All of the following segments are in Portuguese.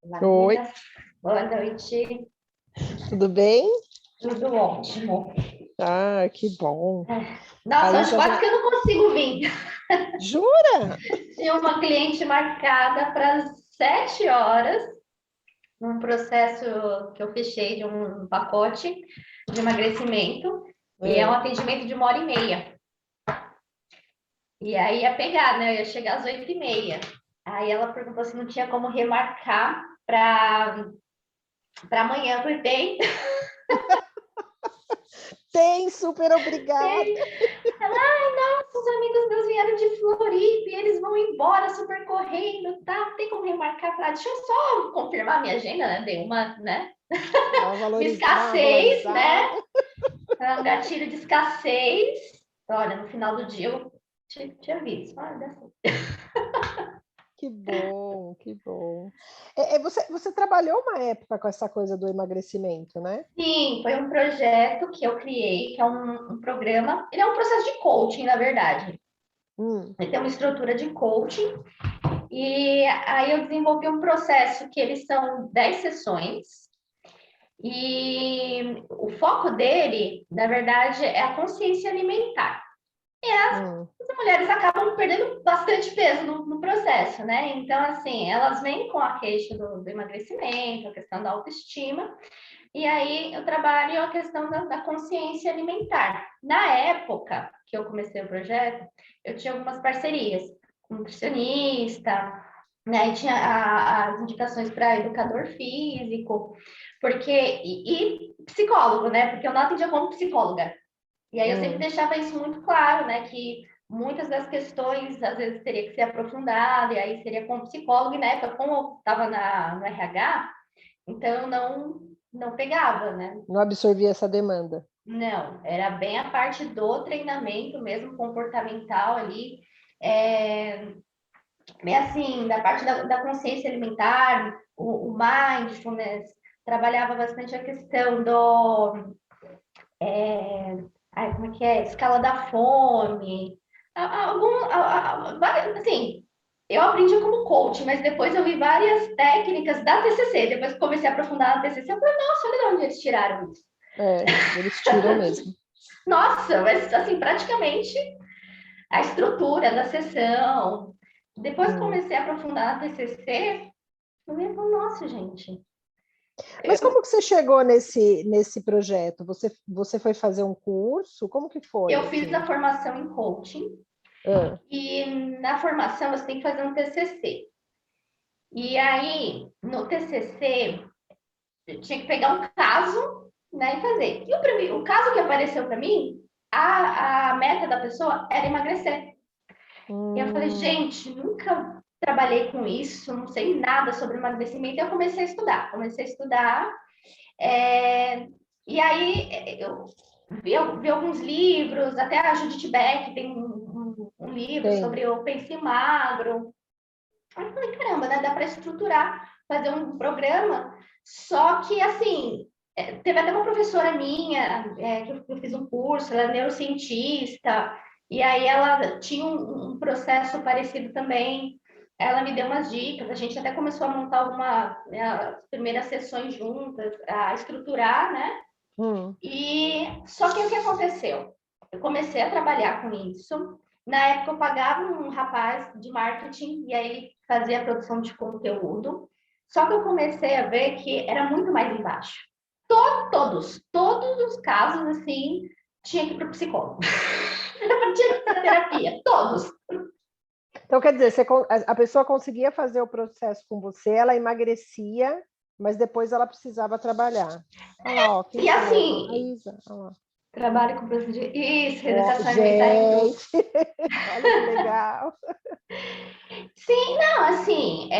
Oi, Marina, boa noite, tudo bem? tudo ótimo. Ah, que bom. A Nossa, hoje Isa quase já. que eu não consigo vir. Jura? Tinha uma cliente marcada para as 7 horas, num processo que eu fechei de um pacote de emagrecimento, e é um É. atendimento de 1h30. E aí ia pegar, né? Eu ia chegar às 8h30. Aí ela perguntou se não tinha como remarcar para amanhã. Eu falei, tem. Tem, super obrigada. Os amigos meus vieram de Floripa e eles vão embora super correndo, tá? Não tem como remarcar. Falei, deixa eu só confirmar minha agenda, né? Dei uma, né? Dá uma Escassez, né? valorizada. Um gatilho de escassez. Olha, no final do dia eu te aviso. Olha, dá certo. Que bom, que bom. Você trabalhou uma época com essa coisa do emagrecimento, né? Sim, foi um projeto que eu criei, que é um programa. Ele é um processo de coaching, na verdade. Hum, Ele tem uma estrutura de coaching. E aí eu desenvolvi um processo que eles são 10 sessões. E o foco dele, na verdade, é a consciência alimentar. hum, As mulheres acabam perdendo bastante peso no processo, né? Então, assim, elas vêm com a queixa do emagrecimento, a questão da autoestima, e aí eu trabalho a questão da consciência alimentar. Na época que eu comecei o projeto, eu tinha algumas parcerias com nutricionista, né? E tinha as indicações para educador físico, porque e psicólogo, né? Porque eu não atendia como psicóloga. E aí eu sempre hum. deixava isso muito claro, né? Que muitas das questões às vezes teria que ser aprofundada, e aí seria com psicólogo, e na época, como eu estava no RH, então eu não pegava, né? Não absorvi essa demanda. Não, era bem a parte do treinamento mesmo, comportamental ali, é, bem assim, da parte da consciência alimentar, o mindfulness, trabalhava bastante a questão do como é que é? Escala da fome. Assim, eu aprendi como coach, mas depois eu vi várias técnicas da TCC. Depois que comecei a aprofundar na TCC, eu falei, nossa, olha de onde eles tiraram isso. É, eles tiram mesmo. Nossa, mas assim, praticamente a estrutura da sessão. Depois que Hum. comecei a aprofundar na TCC, eu falei, nossa, gente. Mas como que você chegou nesse projeto? Você foi fazer um curso? Como que foi, Eu fiz assim? a formação em coaching Ah, e na formação você tem que fazer um TCC. E aí, no TCC, eu tinha que pegar um caso, né, e fazer. E o caso que apareceu para mim, a meta da pessoa era emagrecer. E eu falei, hum, gente, nunca trabalhei com isso, não sei nada sobre emagrecimento. E eu comecei a estudar. é, e aí eu vi alguns livros, até a Judith Beck tem um livro tem. sobre o Pense Magro. Aí eu falei, caramba, né? Dá para estruturar, fazer um programa. Só que, assim, teve até uma professora minha, que eu fiz um curso, ela é neurocientista, e aí ela tinha um processo parecido também. Ela me deu umas dicas, a gente até começou a montar as primeiras sessões juntas, a estruturar, né? Hum. E só que o que aconteceu? Eu comecei a trabalhar com isso. Na época eu pagava um rapaz de marketing e aí ele fazia a produção de conteúdo. Só que eu comecei a ver que era muito mais embaixo. Todos os casos assim, tinha que ir para o psicólogo. Tinha que ir para terapia, todos. Então, quer dizer, a pessoa conseguia fazer o processo com você, ela emagrecia, mas depois ela precisava trabalhar. Olha lá, ó, quem E falou? A assim, Isa. Olha lá. trabalho com processo de isso, Ó, reeducação alimentar em grupo. gente, olha que legal. Sim, não, assim,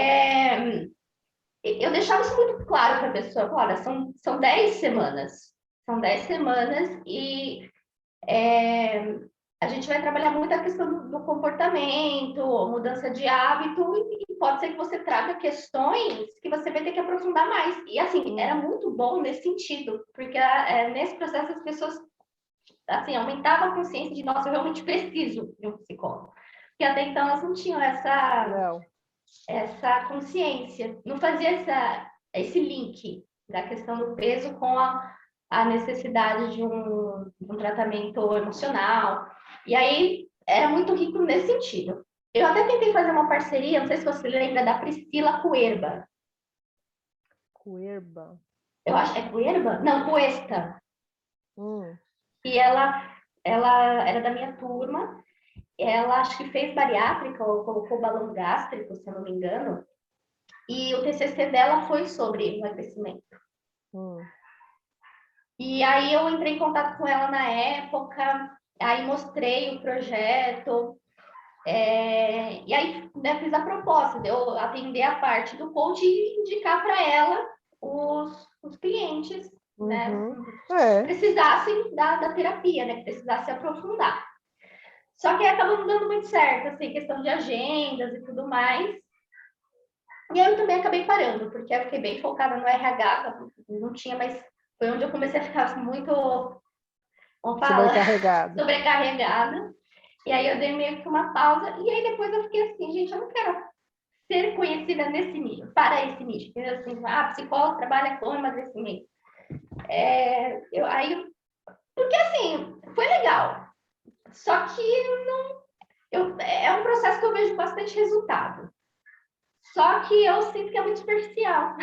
eu deixava isso muito claro para a pessoa. Olha, são 10 semanas. São 10 semanas e a gente vai trabalhar muito a questão do comportamento, mudança de hábito, e pode ser que você traga questões que você vai ter que aprofundar mais. E assim, era Hum. muito bom nesse sentido, porque nesse processo as pessoas assim, aumentavam a consciência de, nossa, eu realmente preciso de um psicólogo. Porque até então elas não tinham essa Não. essa consciência, não fazia esse link da questão do peso com a necessidade de um tratamento emocional. E aí era muito rico nesse sentido. Eu até tentei fazer uma parceria, não sei se você lembra da Priscila Cuerba. Cuerba? Eu acho, é Cuerba? Não, Cuesta. Hum. E ela era da minha turma. Ela acho que fez bariátrica ou colocou balão gástrico, se eu não me engano. E o TCC dela foi sobre emagrecimento. E aí eu entrei em contato com ela na época, aí mostrei o projeto, e aí, né, fiz a proposta de eu atender a parte do coach e indicar para ela os clientes, né, precisassem da terapia, né, que precisassem precisasse aprofundar. Só que acabou não dando muito certo, assim, questão de agendas e tudo mais. E aí eu também acabei parando, porque eu fiquei bem focada no RH, não tinha mais... Foi onde eu comecei a ficar muito, como fala, sobrecarregada. E aí eu dei meio que uma pausa, e aí depois eu fiquei assim, gente, eu não quero ser conhecida nesse nível, para esse nicho. Entendeu? Assim, psicólogo trabalha com emagrecimento. Porque assim, foi legal. Só que é um processo que eu vejo bastante resultado. Só que eu sinto que é muito superficial.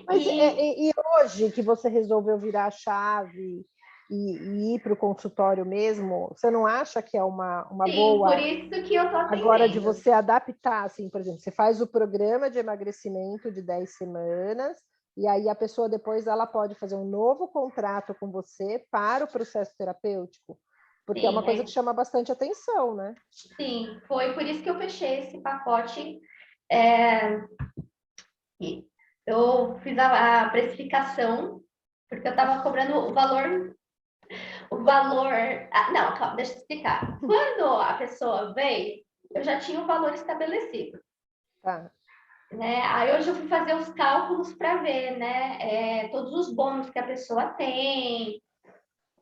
Mas e hoje que você resolveu virar a chave e ir para o consultório mesmo, você não acha que é uma Sim, boa... por isso que eu tô atendendo. Agora, de você adaptar, assim, por exemplo, você faz o programa de emagrecimento de 10 semanas, e aí a pessoa depois ela pode fazer um novo contrato com você para o processo terapêutico, porque Sim, é uma coisa que chama bastante atenção, né? Sim, foi por isso que eu fechei esse pacote. Eu fiz a precificação, porque eu estava cobrando o valor. Não, calma, deixa eu explicar. Quando a pessoa veio, eu já tinha o valor estabelecido. Tá. Né? Aí hoje eu fui fazer os cálculos para ver, né? Todos os bônus que a pessoa tem.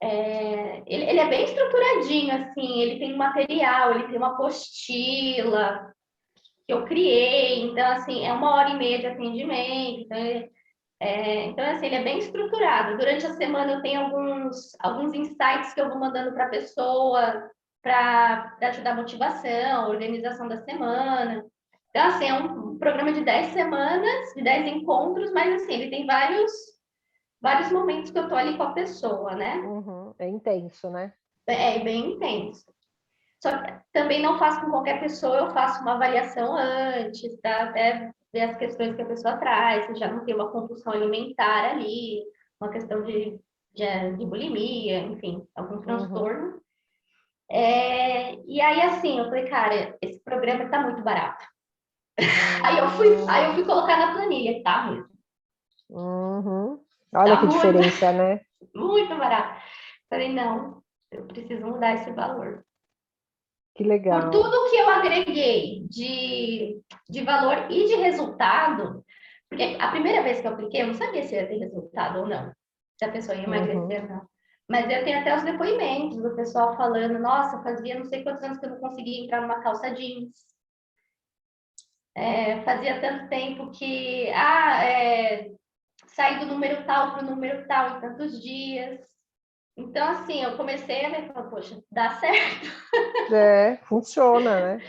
Ele é bem estruturadinho, assim, ele tem um material, ele tem uma apostila que eu criei, então, assim, é 1h30 de atendimento, então, assim, ele é bem estruturado. Durante a semana eu tenho alguns insights que eu vou mandando para a pessoa para ajudar a motivação, a organização da semana. Então, assim, é um programa de 10 semanas, de 10 encontros, mas, assim, ele tem vários momentos que eu tô ali com a pessoa, né? Uhum. É intenso, né? É bem intenso. Só que também não faço com qualquer pessoa, eu faço uma avaliação antes, tá? Até ver as questões que a pessoa traz, se já não tem uma compulsão alimentar ali, uma questão de bulimia, enfim, algum transtorno. E aí, assim, eu falei, cara, esse programa tá muito barato. Aí eu fui colocar na planilha, tá mesmo. Olha que diferença, né? Muito barato. Falei, não, eu preciso mudar esse valor. Que legal. Por tudo que eu agreguei de valor e de resultado, porque a primeira vez que eu apliquei, eu não sabia se ia ter resultado ou não, se a pessoa ia emagrecer ou não. Mas eu tenho até os depoimentos do pessoal falando, nossa, fazia não sei quantos anos que eu não conseguia entrar numa calça jeans. Fazia tanto tempo que saí do número tal para o número tal em tantos dias. Então, assim, eu comecei a ver, poxa, dá certo. Funciona, né?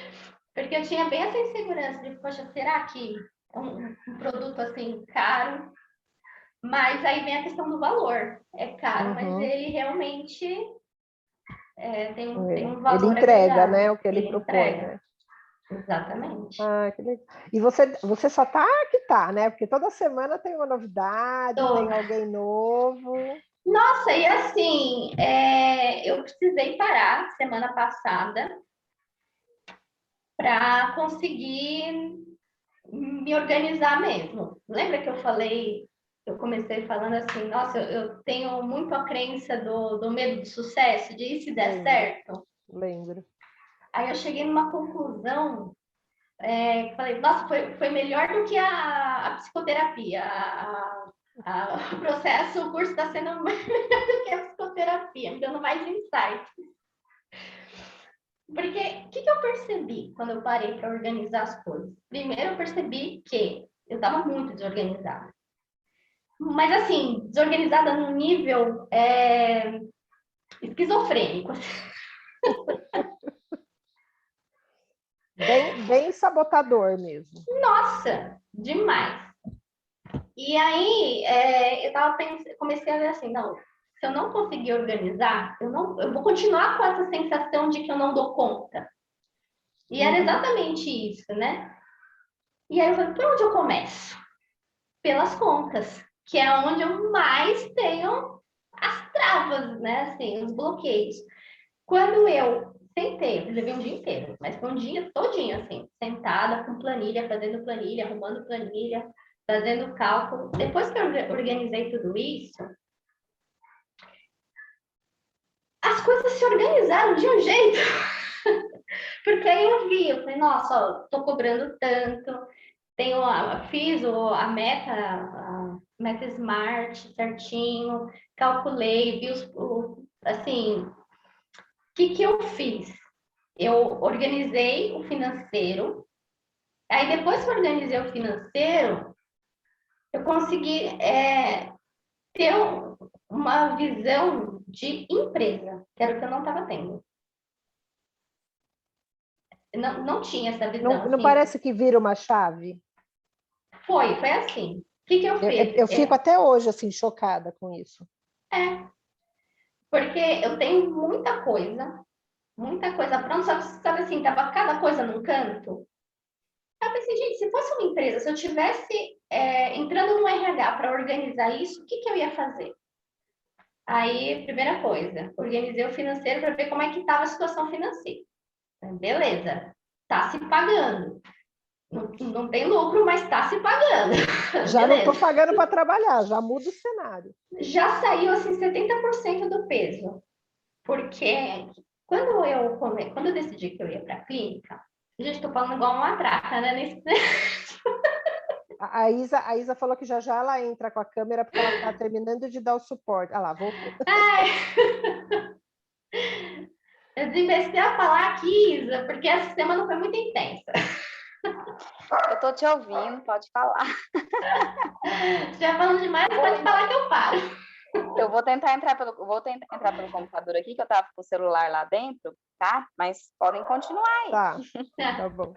Porque eu tinha bem essa insegurança de, poxa, será que é um produto assim caro? Mas aí vem a questão do valor. É caro, mas ele realmente tem um valor ele entrega, agregado. né? O que ele propõe, entrega. né? Exatamente. Que legal. E você só tá que tá, né? Porque toda semana tem uma novidade, tem alguém novo. Nossa, e assim, eu precisei parar semana passada para conseguir me organizar mesmo. Lembra que eu comecei falando assim, nossa, eu tenho muito a crença do medo de sucesso, de se der certo? Lembro. Aí eu cheguei numa conclusão, falei, nossa, foi melhor do que a psicoterapia. O processo, o curso está sendo melhor do que a psicoterapia, me dando mais insight. Porque o que eu percebi quando eu parei para organizar as coisas? Primeiro, eu percebi que eu estava muito desorganizada. Mas, assim, desorganizada num nível esquizofrênico. Bem sabotador mesmo. Nossa, demais. E aí, comecei a ver assim, não, se eu não conseguir organizar, eu vou continuar com essa sensação de que eu não dou conta. E era exatamente isso, né? E aí eu falei, por onde eu começo? Pelas contas, que é onde eu mais tenho as travas, né? Assim, os bloqueios. Quando eu sentei, eu levei um dia inteiro, mas foi um dia todinho, assim, sentada com planilha, fazendo planilha, arrumando planilha, fazendo cálculo. Depois que eu organizei tudo isso, as coisas se organizaram de um jeito. Porque aí eu falei, nossa, ó, tô cobrando tanto, fiz a meta Smart certinho, calculei, vi assim, o que eu fiz? Eu organizei o financeiro, aí depois que eu organizei o financeiro, eu consegui ter uma visão de empresa, que era o que eu não estava tendo. Não tinha essa visão, Não assim. parece que vira uma chave? Foi assim. O que eu fiz? Eu fico até hoje assim chocada com isso. Porque eu tenho muita coisa pronta, só que, sabe assim, tava cada coisa num canto. Eu pensei, gente, se fosse uma empresa, se eu tivesse entrando no RH para organizar isso, o que eu ia fazer? Aí, primeira coisa, organizei o financeiro para ver como é que estava a situação financeira. Beleza, tá se pagando. Não tem lucro, mas está se pagando. Já não estou pagando para trabalhar, já muda o cenário. Já saiu assim 70% do peso. Porque quando eu decidi que eu ia para a clínica, gente, estou falando igual uma matraca, né? A Isa falou que já ela entra com a câmera porque ela está terminando de dar o suporte. Ah lá, voltou. Ai, eu desinvestei a falar aqui, Isa, porque essa semana foi muito intensa. Eu tô te ouvindo, pode falar. Já falando demais, pode falar que eu paro. Eu vou tentar entrar pelo computador aqui, que eu tava com o celular lá dentro, tá? Mas podem continuar aí. Tá bom.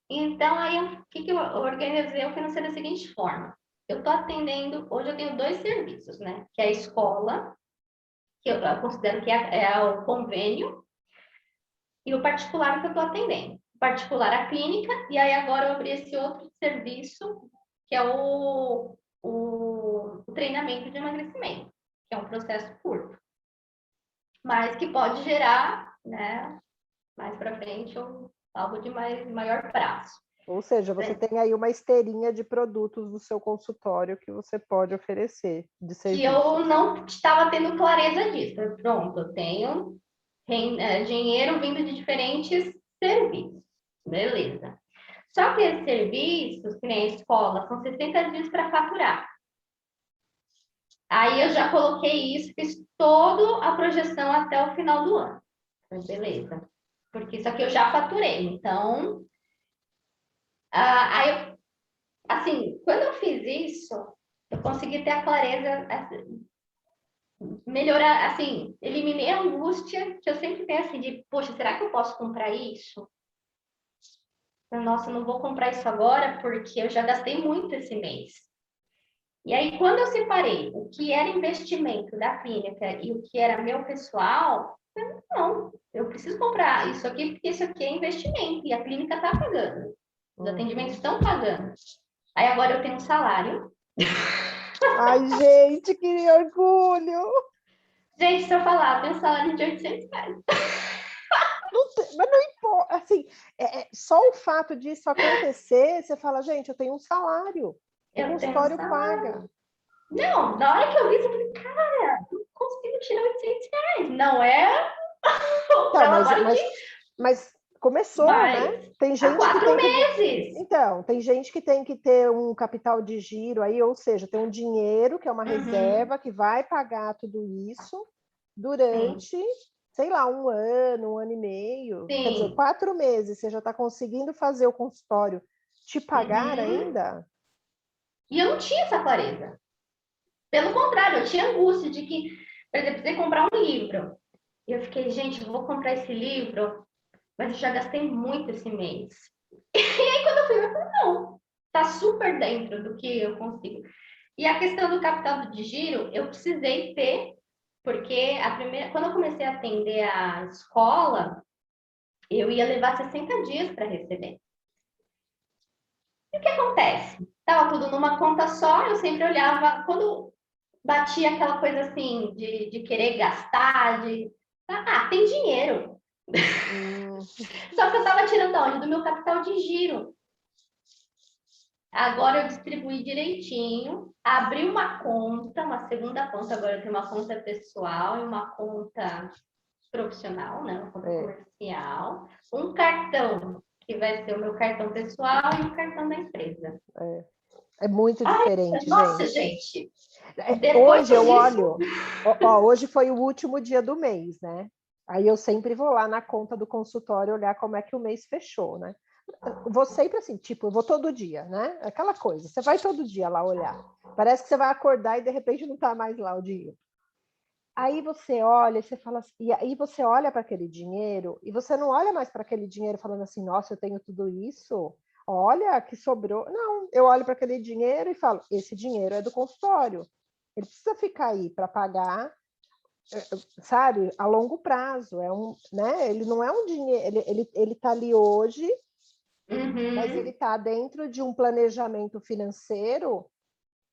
Então, aí, o que eu organizei? Eu pensei da seguinte forma. Eu estou atendendo, hoje eu tenho 2 serviços, né? Que é a escola, que eu considero que é o convênio, e o particular que eu estou atendendo. O particular, a clínica, e aí agora eu abri esse outro serviço, que é o treinamento de emagrecimento, que é um processo curto, mas que pode gerar, né, mais para frente, algo de maior prazo. Ou seja, você tem aí uma esteirinha de produtos no seu consultório que você pode oferecer de serviço. Que eu não estava tendo clareza disso. Pronto, eu tenho dinheiro vindo de diferentes serviços. Beleza. Só que esses serviços, que nem a escola, são 60 dias para faturar. Aí eu já coloquei isso, fiz toda a projeção até o final do ano. Beleza. Porque isso aqui eu já faturei. Então, aí, assim, quando eu fiz isso, eu consegui ter a clareza, melhorar, assim, eliminei a angústia que eu sempre tenho, assim, de, poxa, será que eu posso comprar isso? Nossa, eu não vou comprar isso agora porque eu já gastei muito esse mês. E aí, quando eu separei o que era investimento da clínica e o que era meu pessoal, não, eu preciso comprar isso aqui porque isso aqui é investimento e a clínica está pagando. Os atendimentos estão pagando. Aí agora eu tenho um salário. Ai, gente, que orgulho! Gente, se eu falar, eu tenho um salário de R$800. Mas não importa, assim, só o fato disso acontecer, você fala, gente, eu tenho um salário, o consultório paga. Não, na hora que eu vi, eu falei, cara, não consigo tirar R$800. Não é? Então, mas começou, né? Tem gente há 4 meses. Então, tem gente que tem que ter um capital de giro aí, ou seja, tem um dinheiro que é uma reserva que vai pagar tudo isso durante sei lá, um ano e meio, Sim. quer dizer, 4 meses, você já está conseguindo fazer o consultório te pagar ainda? E eu não tinha essa clareza. Pelo contrário, eu tinha angústia de que, por exemplo, precisei comprar um livro. E eu fiquei, gente, eu vou comprar esse livro, mas eu já gastei muito esse mês. E aí, quando eu fui, eu falei, não, tá super dentro do que eu consigo. E a questão do capital de giro, eu precisei ter, porque quando eu comecei a atender a escola, eu ia levar 60 dias para receber. E o que acontece? Tava tudo numa conta só, eu sempre olhava, quando batia aquela coisa assim, de querer gastar, tem dinheiro. Só que eu estava tirando da onde? Do meu capital de giro. Agora eu distribuí direitinho, abri uma conta, uma segunda conta, agora eu tenho uma conta pessoal e uma conta profissional, né? Uma conta comercial, um cartão, que vai ser o meu cartão pessoal e o cartão da empresa. É muito diferente, nossa, gente. Depois Hoje eu disso... olho, hoje foi o último dia do mês, né? Aí eu sempre vou lá na conta do consultório olhar como é que o mês fechou, né? Vou sempre assim, tipo, eu vou todo dia, né? Aquela coisa, você vai todo dia lá olhar. Parece que você vai acordar e de repente não tá mais lá o dinheiro. Aí você olha e você fala assim, e aí você olha para aquele dinheiro e você não olha mais para aquele dinheiro falando assim, nossa, eu tenho tudo isso, olha que sobrou. Não, eu olho para aquele dinheiro e falo, esse dinheiro é do consultório. Ele precisa ficar aí para pagar, sabe, a longo prazo. Né? Ele não é um dinheiro, ele tá ali hoje, mas ele está dentro de um planejamento financeiro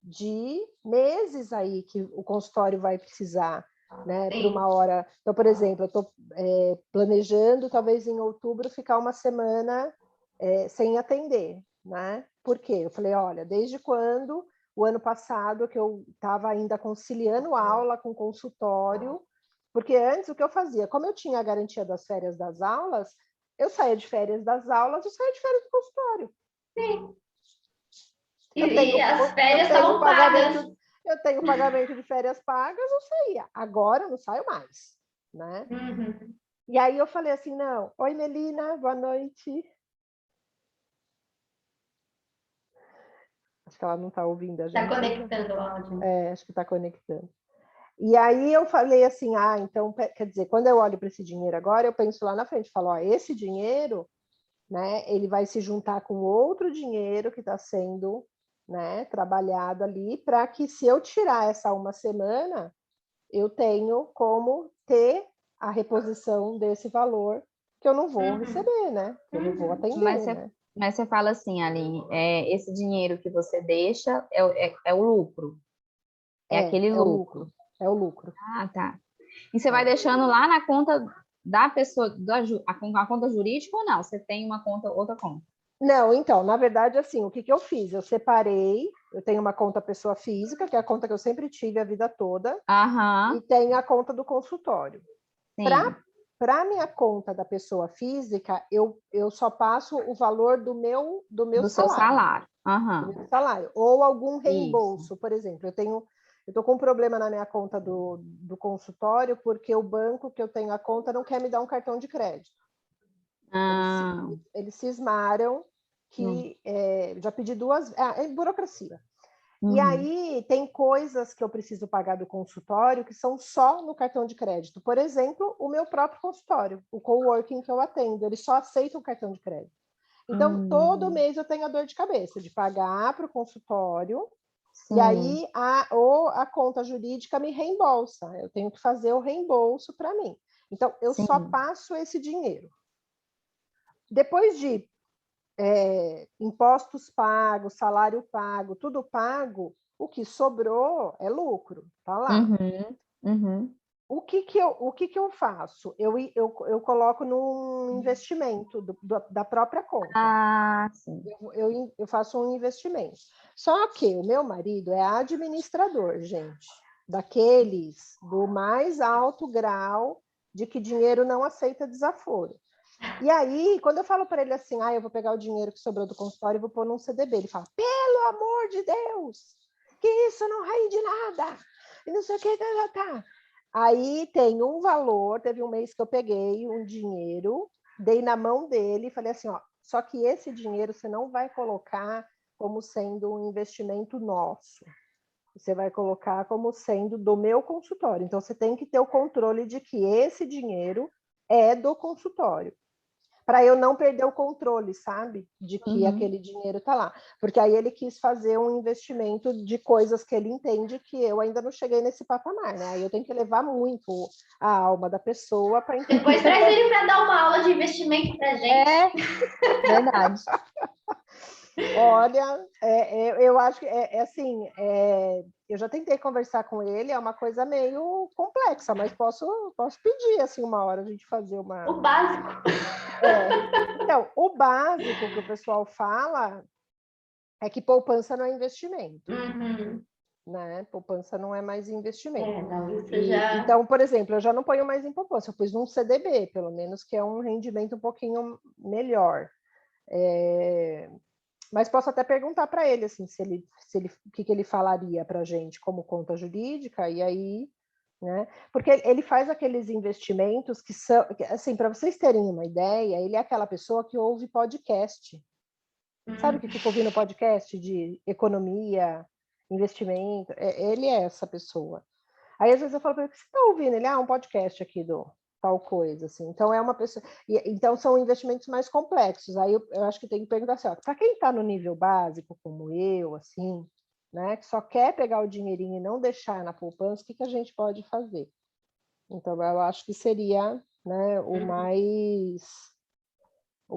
de meses aí que o consultório vai precisar, né, para uma hora. Então, por exemplo, eu estou planejando, talvez em outubro, ficar uma semana sem atender, né? Por quê? Eu falei, olha, desde quando o ano passado que eu estava ainda conciliando aula com consultório, porque antes o que eu fazia, como eu tinha a garantia das férias das aulas, eu saía de férias das aulas, eu saía de férias do consultório. Sim. E as férias estavam pagas. Eu tenho pagamento de férias pagas, eu saía. Agora eu não saio mais, né? E aí eu falei assim, não, oi Melina, boa noite. Acho que ela não está ouvindo a gente. Está conectando o áudio. Acho que está conectando. E aí eu falei assim, então, quer dizer, quando eu olho para esse dinheiro agora, eu penso lá na frente, falo, esse dinheiro, né, ele vai se juntar com outro dinheiro que está sendo, né, trabalhado ali, para que se eu tirar essa uma semana, eu tenho como ter a reposição desse valor que eu não vou receber, né? Que eu não vou atender, né? Mas você fala assim, Aline, esse dinheiro que você deixa é o lucro. É aquele lucro. É o lucro. Ah, tá. E você vai deixando lá na conta da pessoa, a conta jurídica ou não? Você tem uma conta, outra conta? Não, então, na verdade, assim, o que eu fiz? Eu separei, eu tenho uma conta pessoa física, que é a conta que eu sempre tive a vida toda, e tenho a conta do consultório. Para a minha conta da pessoa física, eu só passo o valor do meu salário. Seu salário. Do meu salário. Ou algum reembolso. Isso. Por exemplo, eu estou com um problema na minha conta do consultório, porque o banco que eu tenho a conta não quer me dar um cartão de crédito. Eles cismaram que já pedi 2 é burocracia. E aí tem coisas que eu preciso pagar do consultório que são só no cartão de crédito. Por exemplo, o meu próprio consultório, o coworking que eu atendo, eles só aceitam o cartão de crédito. Então, todo mês eu tenho a dor de cabeça de pagar para o consultório. Sim. E aí a conta jurídica me reembolsa. Eu tenho que fazer o reembolso para mim. Então, eu só passo esse dinheiro. Depois de impostos pagos, salário pago, tudo pago, o que sobrou é lucro, tá lá. O que eu faço? Eu coloco num investimento da própria conta. Sim. Eu faço um investimento. Só que o meu marido é administrador, gente, daqueles do mais alto grau de que dinheiro não aceita desaforo. E aí, quando eu falo para ele assim, eu vou pegar o dinheiro que sobrou do consultório e vou pôr num CDB, ele fala, pelo amor de Deus, que isso não rende nada, e não sei o que, tá. Aí tem um valor, teve um mês que eu peguei um dinheiro, dei na mão dele e falei assim, ó, só que esse dinheiro você não vai colocar como sendo um investimento nosso. Você vai colocar como sendo do meu consultório. Então, você tem que ter o controle de que esse dinheiro é do consultório. Para eu não perder o controle, sabe? De que aquele dinheiro está lá. Porque aí ele quis fazer um investimento de coisas que ele entende que eu ainda não cheguei nesse patamar, né? Aí eu tenho que levar muito a alma da pessoa para entender. Depois traz ele para dar uma aula de investimento para gente. Verdade. Olha, eu acho que assim, eu já tentei conversar com ele, é uma coisa meio complexa, mas posso pedir assim uma hora a gente fazer uma. O básico. Então, o básico que o pessoal fala é que poupança não é investimento. Né? Poupança não é mais investimento. Não, isso já... Então, por exemplo, eu já não ponho mais em poupança, eu pus num CDB, pelo menos, que é um rendimento um pouquinho melhor. Mas posso até perguntar para ele, assim, o que ele falaria para a gente como conta jurídica, e aí, né? Porque ele faz aqueles investimentos que são, assim, para vocês terem uma ideia, ele é aquela pessoa que ouve podcast. Sabe o que fica ouvindo podcast de economia, investimento? Ele é essa pessoa. Aí, às vezes, eu falo para ele, o que você está ouvindo? Ele, um podcast aqui do tal coisa, assim. Então, é uma pessoa... Então, são investimentos mais complexos. Aí, eu acho que tem que perguntar assim, para quem está no nível básico, como eu, assim, né, que só quer pegar o dinheirinho e não deixar na poupança, o que a gente pode fazer? Então, eu acho que seria, né, o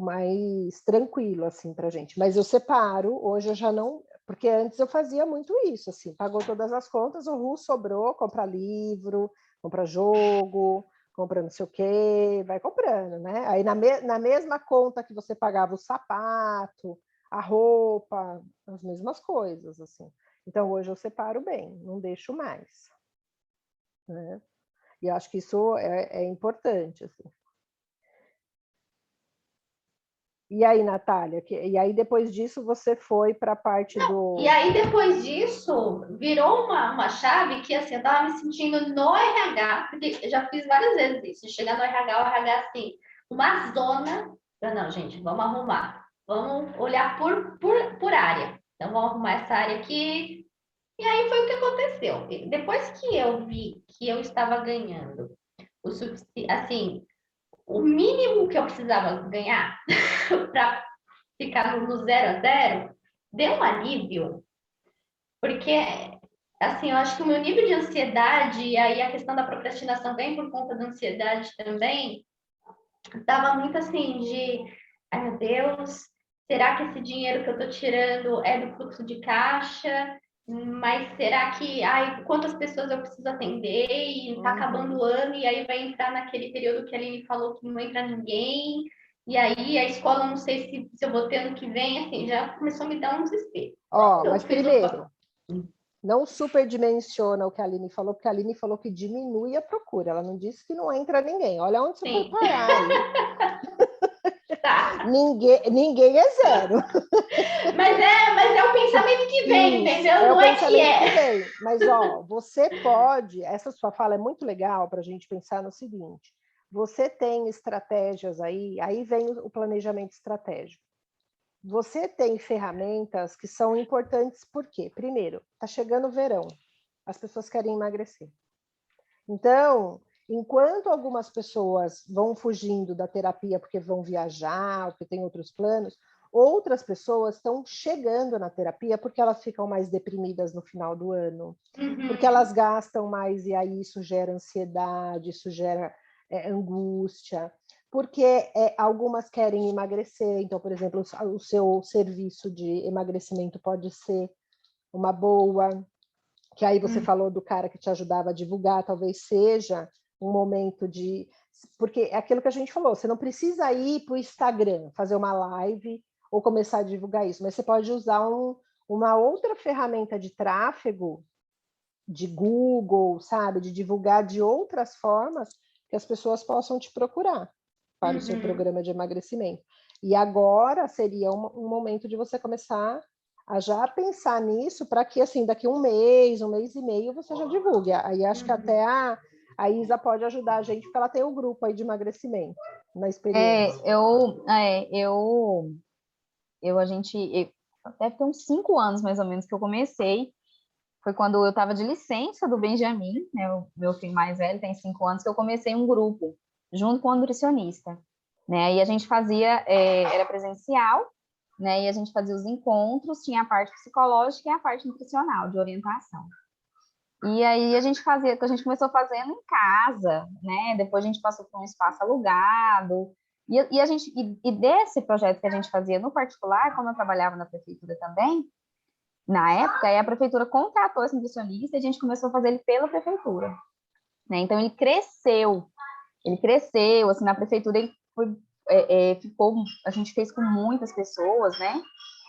mais tranquilo, assim, para a gente. Mas eu separo, hoje eu já não... Porque antes eu fazia muito isso, assim, pagou todas as contas, o RU sobrou, compra livro, compra jogo, compra não sei o quê, vai comprando, né? Aí na mesma conta que você pagava o sapato, a roupa, as mesmas coisas, assim. Então, hoje eu separo bem, não deixo mais. Né? E acho que isso é importante, assim. E aí, Natália? E aí, depois disso, você foi para a parte do... E aí, depois disso, virou uma chave que, assim, eu estava me sentindo no RH, porque eu já fiz várias vezes isso. Chegar no RH, o RH, assim, uma zona... Não, gente, vamos arrumar. Vamos olhar por área. Então, vamos arrumar essa área aqui. E aí, foi o que aconteceu. Depois que eu vi que eu estava ganhando o suficiente, assim, o mínimo que eu precisava ganhar para ficar no 0 a 0, deu um alívio, porque, assim, eu acho que o meu nível de ansiedade, e aí a questão da procrastinação vem por conta da ansiedade também, estava muito assim de, ai meu Deus, será que esse dinheiro que eu estou tirando é do fluxo de caixa? Mas será que, quantas pessoas eu preciso atender e está acabando o ano e aí vai entrar naquele período que a Aline falou que não entra ninguém, e aí a escola não sei se eu vou ter ano que vem, assim, já começou a me dar um desespero. Mas primeiro, não superdimensiona o que a Aline falou, porque a Aline falou que diminui a procura, ela não disse que não entra ninguém. Olha onde você foi parar aí. Tá. Ninguém é zero. Mas é o pensamento que vem, entendeu? Não é que é. Que vem. Mas, você pode... Essa sua fala é muito legal para a gente pensar no seguinte. Você tem estratégias aí vem o planejamento estratégico. Você tem ferramentas que são importantes, por quê? Primeiro, está chegando o verão, as pessoas querem emagrecer. Então, enquanto algumas pessoas vão fugindo da terapia porque vão viajar, porque tem outros planos, outras pessoas estão chegando na terapia porque elas ficam mais deprimidas no final do ano, porque elas gastam mais e aí isso gera ansiedade, isso gera angústia, porque algumas querem emagrecer, então, por exemplo, o seu serviço de emagrecimento pode ser uma boa, que aí você falou do cara que te ajudava a divulgar, talvez seja um momento de... Porque é aquilo que a gente falou, você não precisa ir para o Instagram, fazer uma live ou começar a divulgar isso, mas você pode usar uma outra ferramenta de tráfego, de Google, sabe? De divulgar de outras formas que as pessoas possam te procurar para o seu programa de emagrecimento. E agora seria um momento de você começar a já pensar nisso para que, assim, daqui um mês e meio, você já divulgue. Aí acho que até a a Isa pode ajudar a gente, porque ela tem um grupo aí de emagrecimento, na experiência. Deve ter uns 5 anos, mais ou menos, que eu comecei. Foi quando eu estava de licença do Benjamin, né? O meu filho mais velho tem 5 anos, que eu comecei um grupo, junto com a nutricionista, né? E a gente fazia, era presencial, né? E a gente fazia os encontros, tinha a parte psicológica e a parte nutricional, de orientação. E aí a gente começou fazendo em casa, né? Depois a gente passou por um espaço alugado. E desse projeto que a gente fazia no particular, como eu trabalhava na prefeitura também, na época, aí a prefeitura contratou esse nutricionista e a gente começou a fazer ele pela prefeitura, né? Então ele cresceu, assim, na prefeitura ele a gente fez com muitas pessoas, né?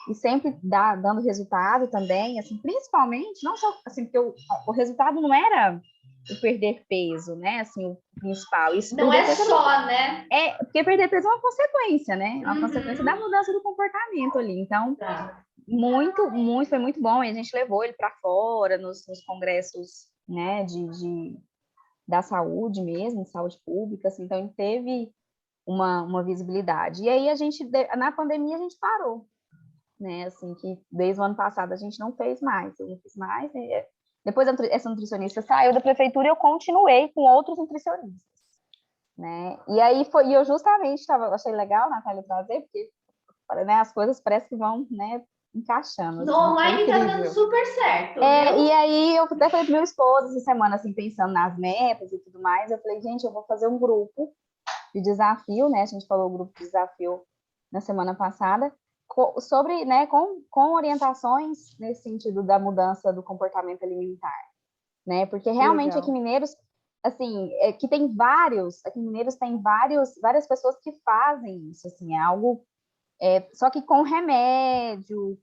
E sempre dando resultado também, assim, principalmente, não só, assim, porque o resultado não era o perder peso, né, assim, o principal. Isso, não é só, né? Porque perder peso é uma consequência, né? Uma consequência da mudança do comportamento ali. Então, foi muito bom. E a gente levou ele para fora, nos congressos, né, da saúde mesmo, saúde pública, assim, então ele teve uma visibilidade. E aí na pandemia a gente parou, né, assim, que desde o ano passado a gente não fez mais, eu não fiz mais, né? Depois essa nutricionista saiu da prefeitura e eu continuei com outros nutricionistas, né, e aí eu justamente achei legal, Natália, trazer, porque, né, as coisas parecem que vão, né, encaixando. No assim, online tá dando super certo, viu? E aí eu até falei pro meu esposo essa semana, assim, pensando nas metas e tudo mais, eu falei, gente, eu vou fazer um grupo de desafio, né, a gente falou o grupo de desafio na semana passada, sobre, né, com orientações nesse sentido da mudança do comportamento alimentar, né, porque realmente aqui em Mineiros, assim, aqui em Mineiros tem várias pessoas que fazem isso, assim, é algo, só que com remédio,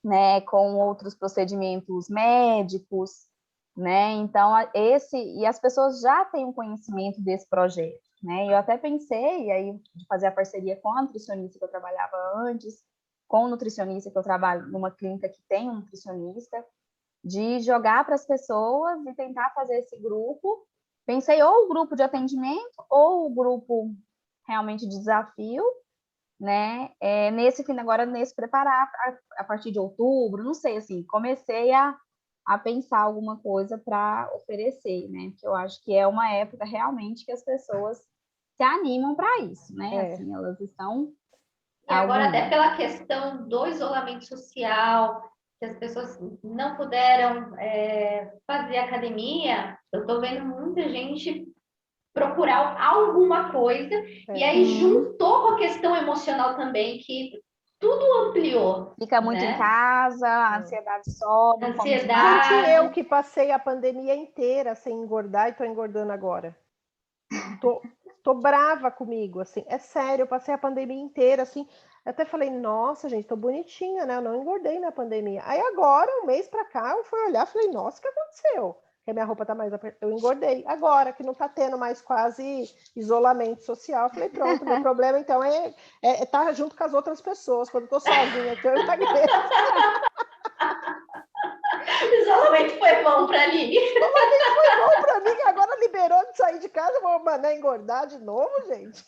né, com outros procedimentos médicos, né, então e as pessoas já têm um conhecimento desse projeto, né, eu até pensei aí de fazer a parceria com a nutricionista que eu trabalhava antes, com o nutricionista que eu trabalho numa clínica que tem um nutricionista, de jogar para as pessoas e tentar fazer esse grupo, pensei ou o grupo de atendimento ou o grupo realmente de desafio, né, nesse preparar a partir de outubro, não sei, assim, comecei a pensar alguma coisa para oferecer, né, que eu acho que é uma época realmente que as pessoas se animam para isso, né, assim, elas estão... E agora até pela questão do isolamento social, que as pessoas não puderam fazer academia, eu estou vendo muita gente procurar alguma coisa, e aí juntou com a questão emocional também, que tudo ampliou. Fica muito, né, em casa, a ansiedade sobe. Ansiedade. Gente, eu que passei a pandemia inteira sem engordar e estou engordando agora. Tô brava comigo, assim, é sério, eu passei a pandemia inteira, assim, eu até falei, nossa, gente, tô bonitinha, né, eu não engordei na pandemia. Aí agora, um mês pra cá, eu fui olhar, falei, nossa, o que aconteceu? Porque a minha roupa tá mais apertada, eu engordei. Agora, que não tá tendo mais quase isolamento social, eu falei, pronto, meu problema, então, é estar junto com as outras pessoas, quando eu tô sozinha aqui, eu emagreço. Isolamento foi bom para Aline. Isolamento foi bom para mim, que agora liberou de sair de casa, vou mandar engordar de novo, gente.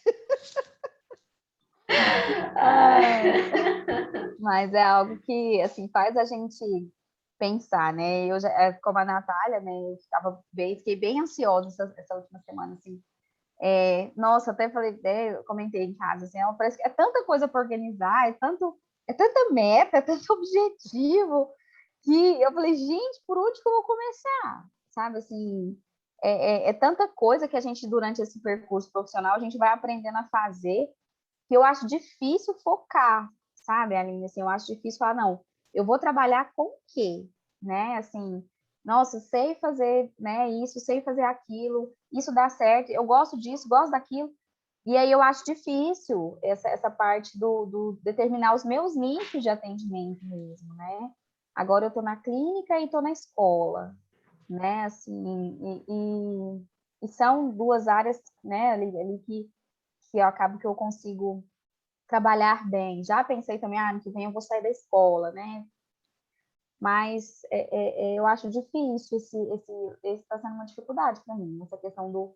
Mas é algo que, assim, faz a gente pensar, né? Eu já, como a Natália, né? Eu fiquei bem ansiosa essa última semana, assim. Nossa, até falei, eu comentei em casa, assim, parece que é tanta coisa para organizar, é tanta meta, é tanto objetivo, que eu falei, gente, por onde que eu vou começar? Sabe, assim, é tanta coisa que a gente, durante esse percurso profissional, a gente vai aprendendo a fazer, que eu acho difícil focar, sabe, Aline? Assim, eu acho difícil falar, não, eu vou trabalhar com o quê? Né, assim, nossa, sei fazer, né, isso, sei fazer aquilo, isso dá certo, eu gosto disso, gosto daquilo, e aí eu acho difícil essa parte do determinar os meus nichos de atendimento mesmo, né? Agora eu estou na clínica e estou na escola, né, assim, e são duas áreas, né, ali que eu acabo que eu consigo trabalhar bem. Já pensei também, ano que vem eu vou sair da escola, né? mas eu acho difícil, esse está sendo uma dificuldade para mim, essa questão do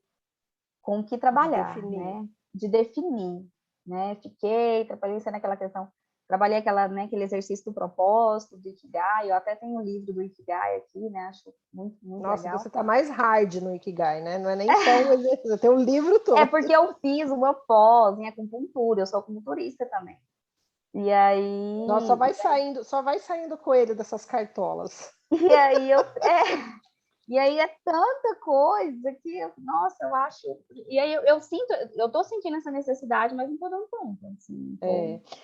com o que trabalhar, né? De definir, né? Trabalhei naquela questão, trabalhei aquele exercício do propósito, do Ikigai, eu até tenho o livro do Ikigai aqui, né? Acho muito, muito Nossa, legal. você está mais hard no Ikigai, né? Não é nem só um exercício, tem um livro todo. É porque eu fiz uma pós em acupuntura, eu sou acupunturista também. E aí... Nossa, só vai saindo coelho dessas cartolas. E aí E aí é tanta coisa que, nossa, eu acho... E aí eu tô sentindo essa necessidade, mas não tô dando conta. Assim,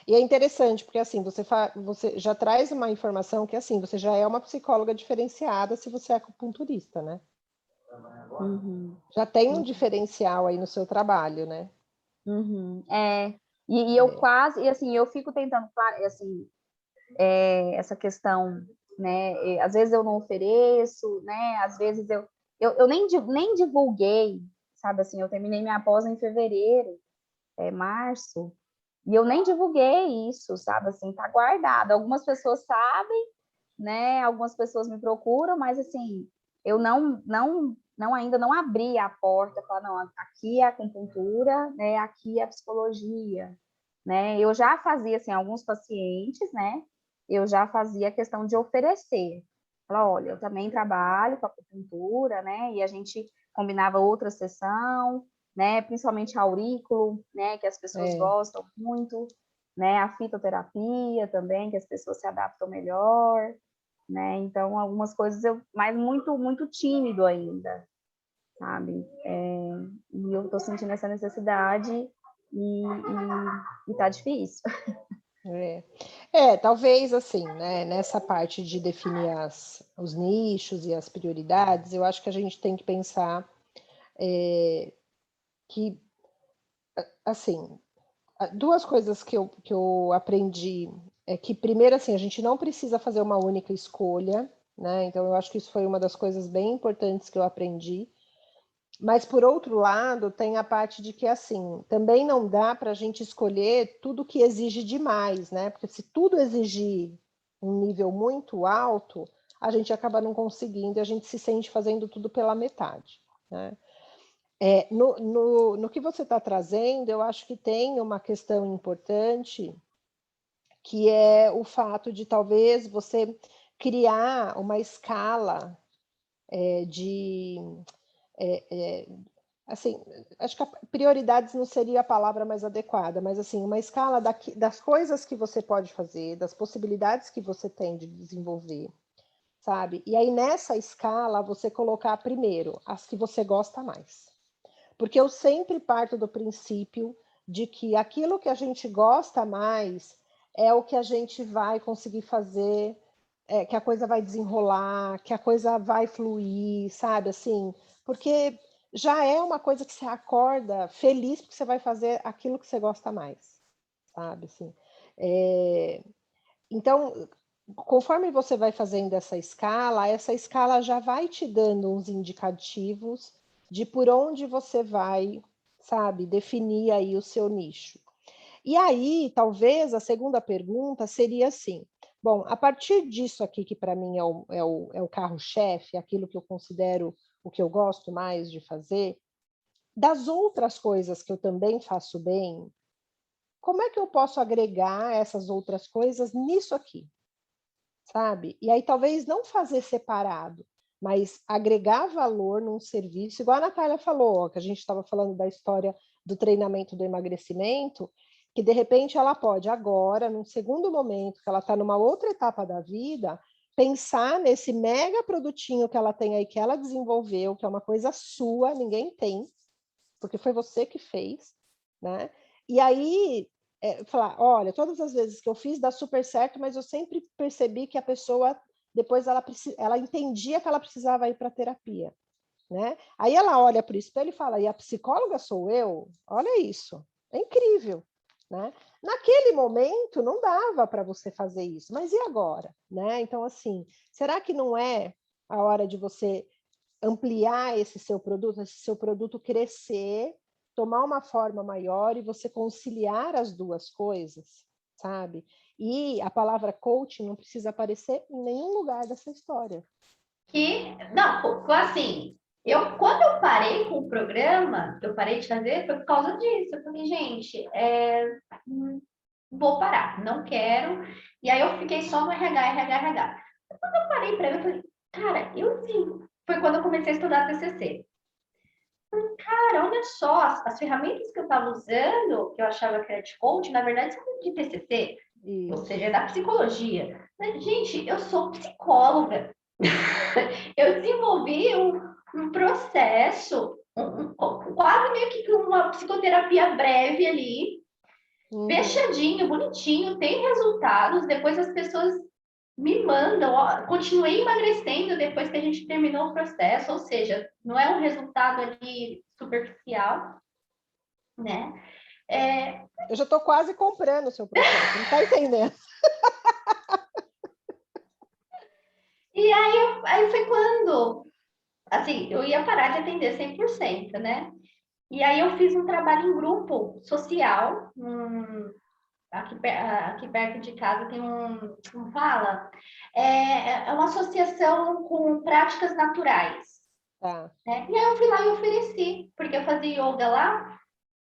E é interessante, porque assim, você já traz uma informação que assim, você já é uma psicóloga diferenciada se você é acupunturista, né? Uhum. Já tem um diferencial aí no seu trabalho, né? Uhum. E eu quase, e assim, eu fico tentando, assim, essa questão, né? Às vezes eu não ofereço, né? Às vezes eu nem divulguei, sabe? Assim, eu terminei minha pós em fevereiro, março, e eu nem divulguei isso, sabe? Assim, tá guardado. Algumas pessoas sabem, né? Algumas pessoas me procuram, mas assim, eu ainda não abri a porta para não, aqui é a acupuntura, né? Aqui é a psicologia, né? Eu já fazia assim alguns pacientes, né? Eu já fazia a questão de oferecer. Falar, olha, eu também trabalho com acupuntura, né? E a gente combinava outra sessão, né? Principalmente aurículo, né? Que as pessoas gostam muito, né? A fitoterapia também, que as pessoas se adaptam melhor, né? Então, algumas coisas mas muito, muito tímido ainda, sabe? E eu tô sentindo essa necessidade e tá difícil. Talvez assim, né? Nessa parte de definir os nichos e as prioridades, eu acho que a gente tem que pensar que, assim, duas coisas que eu aprendi é que, primeiro, assim, a gente não precisa fazer uma única escolha, né? Então, eu acho que isso foi uma das coisas bem importantes que eu aprendi. Mas, por outro lado, tem a parte de que, assim, também não dá para a gente escolher tudo que exige demais, né? Porque se tudo exigir um nível muito alto, a gente acaba não conseguindo e a gente se sente fazendo tudo pela metade, né? No que você está trazendo, eu acho que tem uma questão importante, que é o fato de talvez você criar uma escala de... assim, acho que prioridades não seria a palavra mais adequada, mas assim, uma escala das coisas que você pode fazer, das possibilidades que você tem de desenvolver, sabe? E aí nessa escala você colocar primeiro as que você gosta mais. Porque eu sempre parto do princípio de que aquilo que a gente gosta mais é o que a gente vai conseguir fazer, que a coisa vai desenrolar, que a coisa vai fluir, sabe? Assim, porque já é uma coisa que você acorda feliz porque você vai fazer aquilo que você gosta mais, sabe? Assim, então, conforme você vai fazendo essa escala já vai te dando uns indicativos de por onde você vai, sabe, definir aí o seu nicho. E aí, talvez a segunda pergunta seria assim: bom, a partir disso aqui, que para mim é o carro-chefe, aquilo que eu considero o que eu gosto mais de fazer, das outras coisas que eu também faço bem, como é que eu posso agregar essas outras coisas nisso aqui? Sabe? E aí talvez não fazer separado, mas agregar valor num serviço, igual a Natália falou, que a gente estava falando da história do treinamento do emagrecimento, que de repente ela pode agora, num segundo momento, que ela está numa outra etapa da vida, pensar nesse mega produtinho que ela tem aí, que ela desenvolveu, que é uma coisa sua, ninguém tem, porque foi você que fez, né? E aí falar, olha, todas as vezes que eu fiz dá super certo, mas eu sempre percebi que a pessoa depois ela entendia que ela precisava ir para terapia, né? Aí ela olha para o espelho e fala, e a psicóloga sou eu? Olha isso, é incrível, né? Naquele momento não dava para você fazer isso, mas e agora, né? Então assim, será que não é a hora de você ampliar esse seu produto crescer, tomar uma forma maior e você conciliar as duas coisas, sabe? E a palavra coaching não precisa aparecer em nenhum lugar dessa história. Não, assim, quando eu parei com o programa, eu parei de fazer, foi por causa disso. Eu falei, gente, vou parar, não quero. E aí eu fiquei só no RH. Quando eu parei para ver, eu falei, cara, foi quando eu comecei a estudar TCC. Cara, olha só, as ferramentas que eu estava usando, que eu achava que era de coach, na verdade são de TCC, ou seja, é da psicologia. Mas, gente, eu sou psicóloga. Eu desenvolvi um processo, quase meio que uma psicoterapia breve ali, fechadinho, bonitinho, tem resultados. Depois as pessoas me mandam, continuei emagrecendo depois que a gente terminou o processo, ou seja, não é um resultado ali superficial, né? Eu já estou quase comprando o seu processo, não está entendendo? E aí foi quando, assim, eu ia parar de atender 100%, né? E aí eu fiz um trabalho em grupo social, aqui perto de casa tem como fala? É uma associação com práticas naturais. Tá. Né? E aí eu fui lá e ofereci, porque eu fazia yoga lá,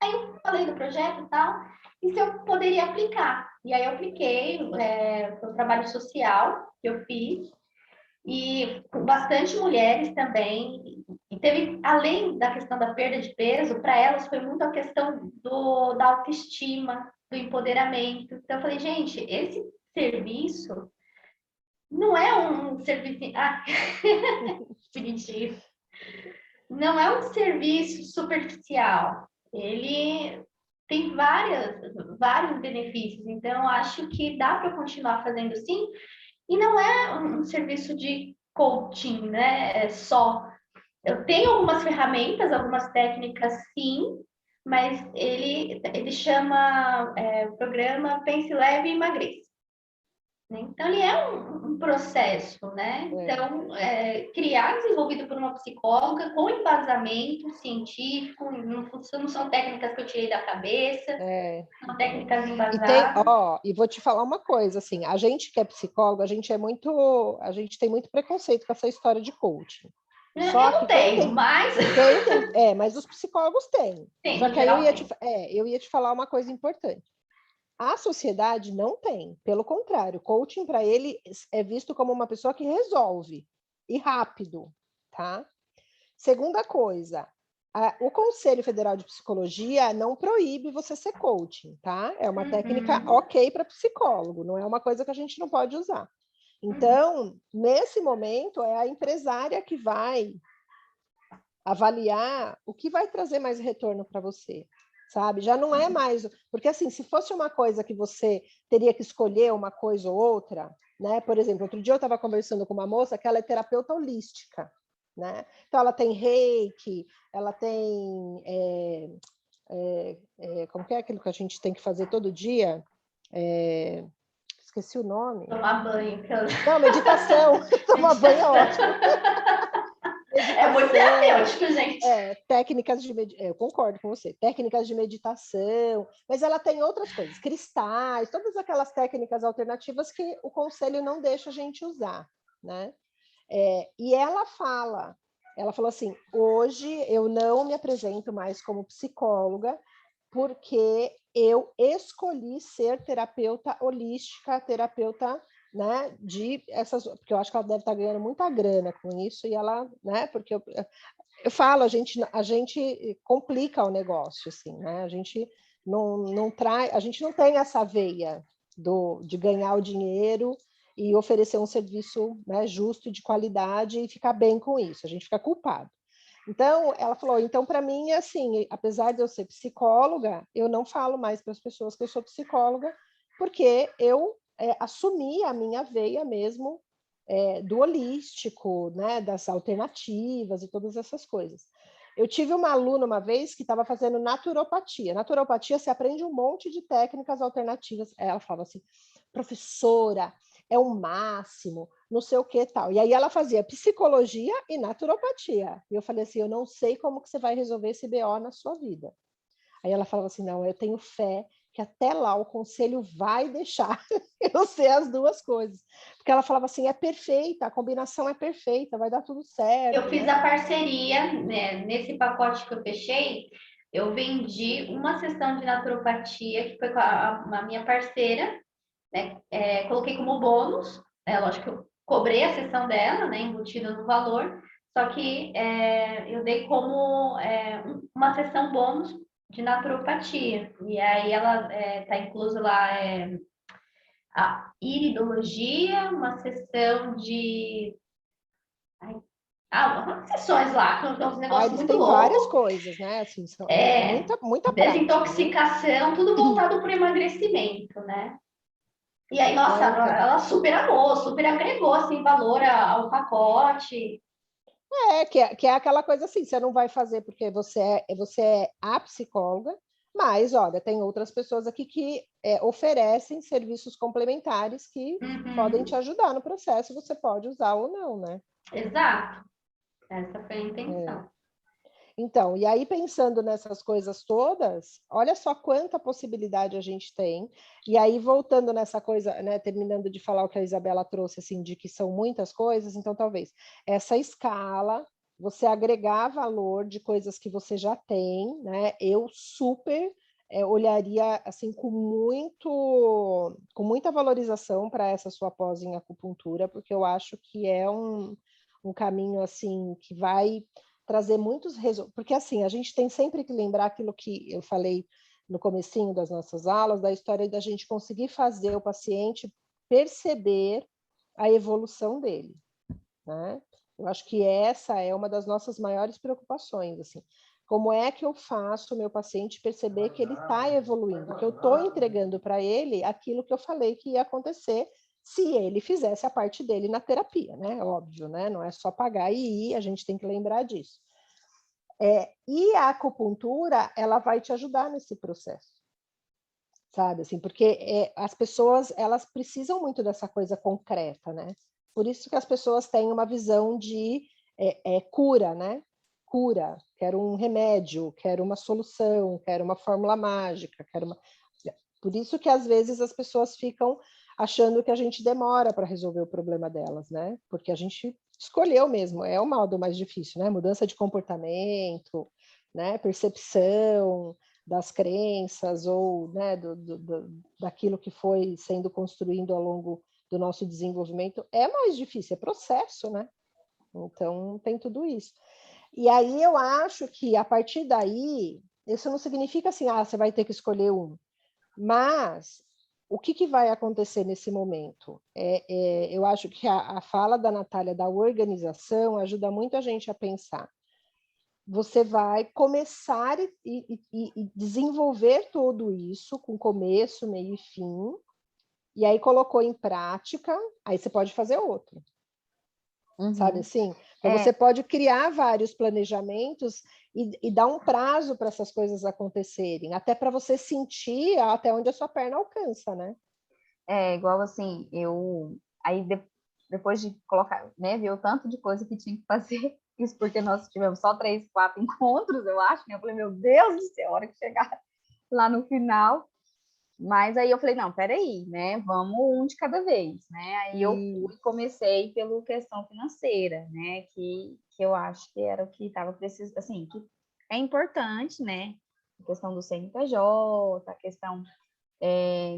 aí eu falei do projeto e tal, e se eu poderia aplicar. E aí eu apliquei o trabalho social que eu fiz, e com bastante mulheres também, e teve, além da questão da perda de peso, para elas foi muito a questão da autoestima, do empoderamento. Então eu falei, gente, esse serviço não é um serviço... Ah, bonitinho. Não é um serviço superficial. Ele tem vários benefícios. Então, acho que dá para continuar fazendo sim. E não é um serviço de coaching, né? É só. Eu tenho algumas ferramentas, algumas técnicas, sim, mas ele chama programa Pense Leve e Emagreça. Então, ele é um processo, né? Então, desenvolvido por uma psicóloga, com embasamento científico, não são técnicas que eu tirei da cabeça, são técnicas embasadas. E vou te falar uma coisa, assim, a gente que é psicólogo, a gente tem muito preconceito com essa história de coaching. Só eu não tenho, mas... mas os psicólogos têm. Sim, Só que aí eu ia te falar uma coisa importante. A sociedade não tem, pelo contrário, coaching para ele é visto como uma pessoa que resolve, e rápido, tá? Segunda coisa, o Conselho Federal de Psicologia não proíbe você ser coaching, tá? É uma técnica ok para psicólogo, não é uma coisa que a gente não pode usar. Então, nesse momento, é a empresária que vai avaliar o que vai trazer mais retorno para você, sabe? Já não é mais... Porque, assim, se fosse uma coisa que você teria que escolher uma coisa ou outra, né? Por exemplo, outro dia eu estava conversando com uma moça que ela é terapeuta holística, né? Então, ela tem reiki, ela tem... como que é aquilo que a gente tem que fazer todo dia? Esqueci o nome. Tomar banho. Não, meditação. Tomar banho é ótimo. É muito terapêutico, gente. Técnicas de meditação, eu concordo com você, técnicas de meditação, mas ela tem outras coisas, cristais, todas aquelas técnicas alternativas que o conselho não deixa a gente usar, né? E ela falou assim, hoje eu não me apresento mais como psicóloga, porque eu escolhi ser terapeuta holística, terapeuta, né, porque eu acho que ela deve estar ganhando muita grana com isso, e ela, né, porque eu falo, a gente complica o negócio, assim, né, a gente a gente não tem essa veia de ganhar o dinheiro e oferecer um serviço, né, justo e de qualidade e ficar bem com isso, a gente fica culpado. Então, ela falou, então, para mim, assim, apesar de eu ser psicóloga, eu não falo mais para as pessoas que eu sou psicóloga, porque eu assumi a minha veia mesmo do holístico, né, das alternativas e todas essas coisas. Eu tive uma aluna uma vez que estava fazendo naturopatia. Naturopatia, você aprende um monte de técnicas alternativas. Ela falava assim, professora, é o máximo, não sei o que tal. E aí ela fazia psicologia e naturopatia. E eu falei assim, eu não sei como que você vai resolver esse BO na sua vida. Aí ela falava assim, não, eu tenho fé que até lá o conselho vai deixar eu ser as duas coisas. Porque ela falava assim, é perfeita, a combinação é perfeita, vai dar tudo certo. Eu fiz a parceria, né, nesse pacote que eu fechei, eu vendi uma sessão de naturopatia, que foi com a minha parceira, né? Coloquei como bônus, lógico que eu cobrei a sessão dela, né, embutida no valor, só que eu dei como uma sessão bônus de naturopatia. E aí ela está incluso lá a iridologia, uma sessão de umas sessões lá, que são uns negócios Eles muito têm várias loucos. coisas, né? Assim, muita prática, né? Desintoxicação, tudo voltado para o emagrecimento, né? E aí, nossa, Então. ela super amou, super agregou, assim, valor ao pacote. Que é aquela coisa assim, você não vai fazer porque você é a psicóloga, mas, olha, tem outras pessoas aqui que oferecem serviços complementares que podem te ajudar no processo, você pode usar ou não, né? Exato. Essa foi a intenção. Então, e aí pensando nessas coisas todas, olha só quanta possibilidade a gente tem. E aí voltando nessa coisa, né, terminando de falar o que a Isabela trouxe, assim, de que são muitas coisas, então talvez essa escala, você agregar valor de coisas que você já tem, né? Eu super olharia assim com muita valorização para essa sua pós em acupuntura, porque eu acho que é um caminho assim que vai trazer muitos resultados, porque assim, a gente tem sempre que lembrar aquilo que eu falei no comecinho das nossas aulas, da história da gente conseguir fazer o paciente perceber a evolução dele, né? Eu acho que essa é uma das nossas maiores preocupações, assim. Como é que eu faço o meu paciente perceber que ele está evoluindo, que eu estou entregando para ele aquilo que eu falei que ia acontecer se ele fizesse a parte dele na terapia, né? Óbvio, né? Não é só pagar e ir, a gente tem que lembrar disso. E a acupuntura, ela vai te ajudar nesse processo, sabe? Assim, porque as pessoas, elas precisam muito dessa coisa concreta, né? Por isso que as pessoas têm uma visão de cura, né? Cura, quero um remédio, quero uma solução, quero uma fórmula mágica, quero uma... Por isso que às vezes as pessoas ficam achando que a gente demora para resolver o problema delas, né? Porque a gente escolheu mesmo, é o mal do mais difícil, né? Mudança de comportamento, né? Percepção das crenças ou, né, daquilo que foi sendo construído ao longo do nosso desenvolvimento é mais difícil, é processo, né? Então tem tudo isso. E aí eu acho que a partir daí, isso não significa assim, você vai ter que escolher um. Mas o que vai acontecer nesse momento? Eu acho que a fala da Natália da organização ajuda muito a gente a pensar. Você vai começar e desenvolver tudo isso com começo, meio e fim, e aí colocou em prática, aí você pode fazer outro. Sabe assim? Então, você pode criar vários planejamentos e dar um prazo para essas coisas acontecerem, até para você sentir até onde a sua perna alcança, né? Igual assim, aí depois de colocar, né, ver o tanto de coisa que tinha que fazer, isso porque nós tivemos só 3, 4 encontros, eu acho, né? Eu falei, meu Deus do céu, a hora que chegar lá no final. Mas aí eu falei, não, peraí, né? Vamos um de cada vez, né? Aí eu comecei pela questão financeira, né? Que eu acho que era o que estava precisando, assim, que é importante, né? A questão do CNPJ, a questão